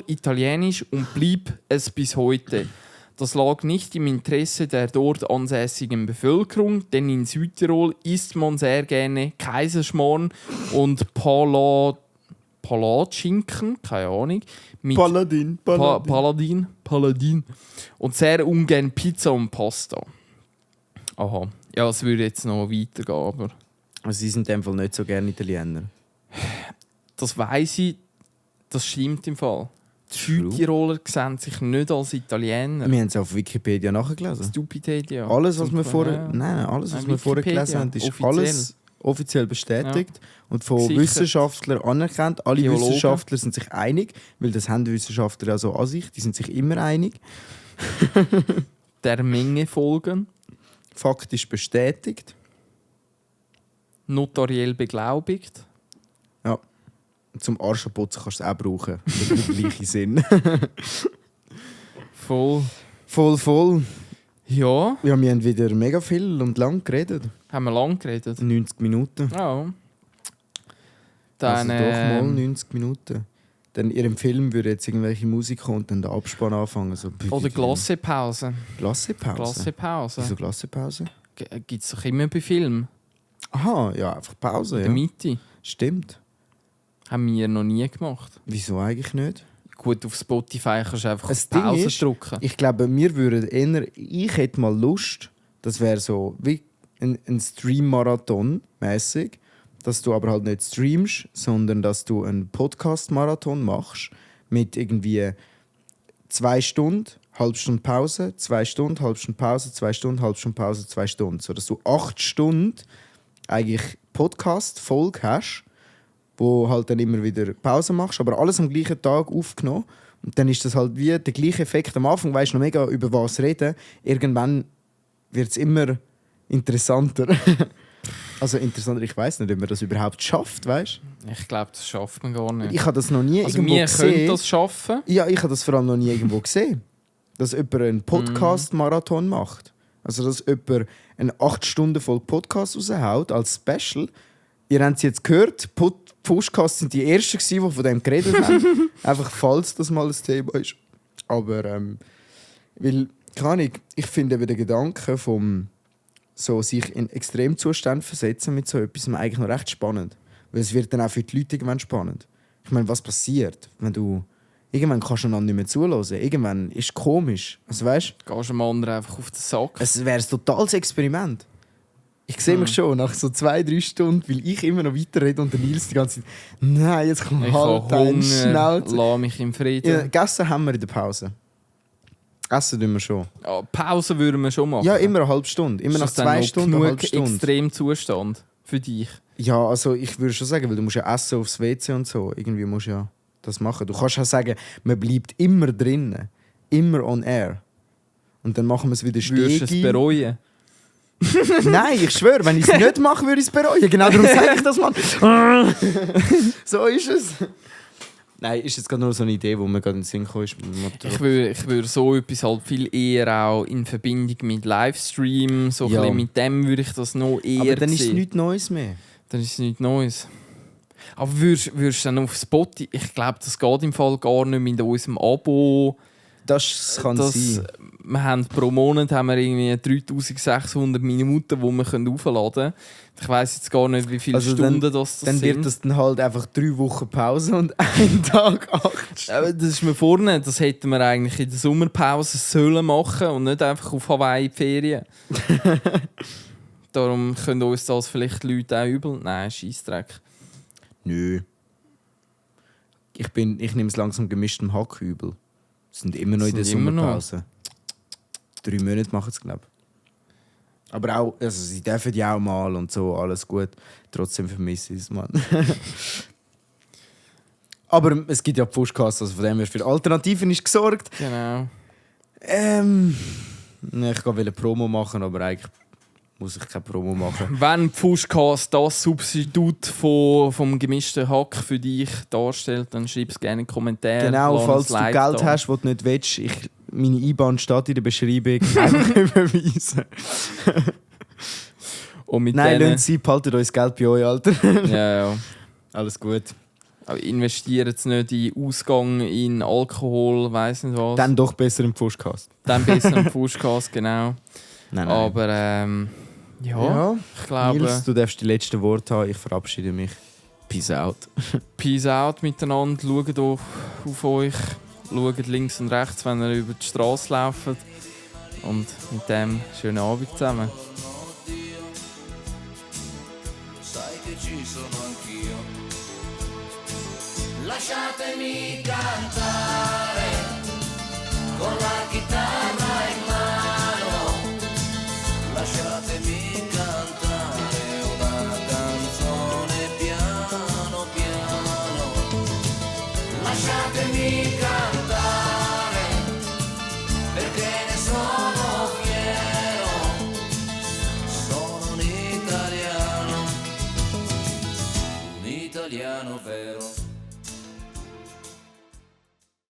C: italienisch und blieb es bis heute. Das lag nicht im Interesse der dort ansässigen Bevölkerung, denn in Südtirol isst man sehr gerne Kaiserschmarrn und Palatschinken, keine Ahnung, mit Paladin und sehr ungern Pizza und Pasta. Aha, ja, es würde jetzt noch weitergehen, aber...
B: Also sie sind in dem Fall nicht so gerne Italiener.
C: Das weiss ich, das stimmt im Fall. Die Südtiroler sehen sich nicht als Italiener.
B: Wir haben es auf Wikipedia nachgelesen.
C: Stupidedia.
B: Alles, was wir vorher, alles, was wir vorher gelesen haben, ist
C: offiziell.
B: Alles offiziell bestätigt und von
C: Gesichert.
B: Wissenschaftlern anerkannt. Alle
C: Geologen.
B: Wissenschaftler sind sich einig, weil das haben die Wissenschaftler ja so an sich. Die sind sich immer einig.
C: Der Menge folgen.
B: Faktisch bestätigt.
C: Notariell beglaubigt.
B: Ja. Zum Arschenputzen kannst du es auch brauchen. Das ist der gleiche Sinn.
C: Voll.
B: Voll.
C: Ja,
B: Ja, wir haben wieder mega viel und lang geredet.
C: haben wir lang geredet.
B: 90 Minuten.
C: Ja. Dann,
B: Also doch mal 90 Minuten. Dann in ihrem Film würde jetzt irgendwelche Musik kommen und dann der Abspann anfangen. So,
C: oder Glassepause.
B: Glassepause?
C: Glassepause.
B: Wieso Glassepause?
C: Gibt es doch immer bei Filmen.
B: Aha, ja, einfach Pause.
C: In
B: Ja.
C: der Mitte.
B: Stimmt.
C: Haben wir noch nie gemacht.
B: Wieso eigentlich nicht?
C: Gut, auf Spotify kannst du einfach
B: Das
C: auf Pause
B: Ding ist,
C: drücken.
B: Ich glaube, wir würden eher... Ich hätte mal Lust, das wäre so wie ein Stream-Marathon mäßig, dass du aber halt nicht streamst, sondern dass du einen Podcast-Marathon machst mit irgendwie 2 Stunden, halbe Stunde Pause, 2 Stunden, halbe Stunde Pause, 2 Stunden, halbe Stunde Pause, 2 Stunden. So dass du 8 Stunden eigentlich Podcast-Folge hast, wo halt dann immer wieder Pause machst, aber alles am gleichen Tag aufgenommen. Und dann ist das halt wie der gleiche Effekt. Am Anfang weisst du noch mega über was reden. Irgendwann wird es immer interessanter. Also interessanter, ich weiss nicht, ob man das überhaupt schafft, weißt du?
C: Ich glaube, das schafft man gar nicht.
B: Ich habe das noch nie
C: Also
B: irgendwo
C: wir können
B: gesehen.
C: das schaffen.
B: Ja, ich habe das vor allem noch nie irgendwo gesehen. Dass jemand einen Podcast-Marathon macht. Also dass jemand eine 8-Stunden-Folge Podcast raushaut als Special. Ihr habt es jetzt gehört, Podcasts sind die ersten, die von dem geredet haben. Einfach falls das mal ein Thema ist. Aber weil, keine Ahnung, ich finde eben den Gedanken vom so sich in Extremzustände versetzen mit so etwas eigentlich noch recht spannend. Weil es wird dann auch für die Leute irgendwann spannend. Ich meine, was passiert, wenn du... Irgendwann kannst du einander nicht mehr zuhören. Irgendwann ist es komisch. Also, weißt,
C: Gehst dem anderen einfach auf den Sack.
B: es wäre ein totales Experiment. Ich sehe mich schon nach so 2-3 Stunden, weil ich immer noch weiterrede und der Nils die ganze Zeit «Nein, jetzt kommt
C: Ich
B: halt
C: habe
B: dein
C: Hunger,
B: Schnauze.»
C: lass mich im Frieden.
B: Ja, gegessen haben wir in der Pause. Essen tun wir schon.
C: Ja, Pause würden wir schon machen.
B: Ja, immer eine halbe Stunde. Immer
C: Ist
B: nach
C: das dann
B: 2
C: noch
B: Stunden eine halbe
C: genug
B: Stunde.
C: Extremzustand für dich?
B: Ja, also ich würde schon sagen, weil du musst ja essen aufs WC und so. Irgendwie musst du ja das machen. Du kannst ja sagen, man bleibt immer drinnen. Immer on air. Und dann machen wir es wieder
C: Würdest du es
B: stetig.
C: bereuen?
B: Nein, ich schwöre, wenn ich es nicht mache, würde ich es bereuen. Genau darum sage ich das, Mann. So ist es. Nein, ist jetzt gerade nur so eine Idee, wo mir gerade in den Sinn gekommen ist.
C: Ich würde so etwas halt viel eher auch in Verbindung mit Livestream, so
B: Ja.
C: ein bisschen mit dem würde ich das noch eher
B: Aber dann ist es
C: sehen.
B: nichts Neues mehr.
C: Dann ist es nichts Neues. Aber würdest du dann auf Spotify... Ich glaube, das geht im Fall gar nicht mit unserem Abo.
B: Das kann sein.
C: Wir haben pro Monat haben wir irgendwie 3600 Minuten, die wir aufladen können. Ich weiss jetzt gar nicht, wie viele Stunden das
B: dann
C: sind.
B: wird das dann halt einfach 3 Wochen Pause und 1 Tag 8 Stunden.
C: Aber das ist mir vorne, das hätten wir eigentlich in der Sommerpause sollen machen und nicht einfach auf Hawaii in die Ferien. Darum können uns das vielleicht die Leute auch übel. Nein, Scheissdreck.
B: Nö. Ich nehme es langsam gemischtem Hack übel. Wir sind immer noch in der Sommerpause. 3 Monate machen es, glaube ich. Aber auch, also sie dürfen ja auch mal und so, alles gut. Trotzdem vermisse ich es, Mann. Aber es gibt ja Pfuschkasse, also von dem her für Alternativen ist gesorgt.
C: Genau.
B: Ich wollte Promo machen, aber eigentlich muss ich keine Promo machen.
C: Wenn Pfuschcast das Substitut vom gemischten Hack für dich darstellt, dann schreib es gerne in die Kommentare.
B: Genau, falls du Geld hast, das du nicht willst, meine IBAN steht in der Beschreibung. Einfach überweisen.
C: Und mit
B: Nein, lasst sie, behaltet euch das Geld bei euch, Alter.
C: Ja.
B: Alles gut.
C: Aber investiert es nicht in Ausgang, in Alkohol, weiss nicht was.
B: Dann doch besser im Pfuschcast.
C: Dann besser im Pfuschcast, genau.
B: Nein.
C: Aber ja, ich glaube...
B: Nils, du darfst die letzten Worte haben. Ich verabschiede mich. Peace out.
C: Peace out miteinander. Schaut auf euch. Schaut links und rechts, wenn ihr über die Straße lauft. Und mit dem schönen Abend zusammen.
D: Lasciatemi cantare con la chitarra in mano, lasciatemi cantare una canzone piano piano, lasciatemi cantare perché ne sono fiero, sono un italiano vero.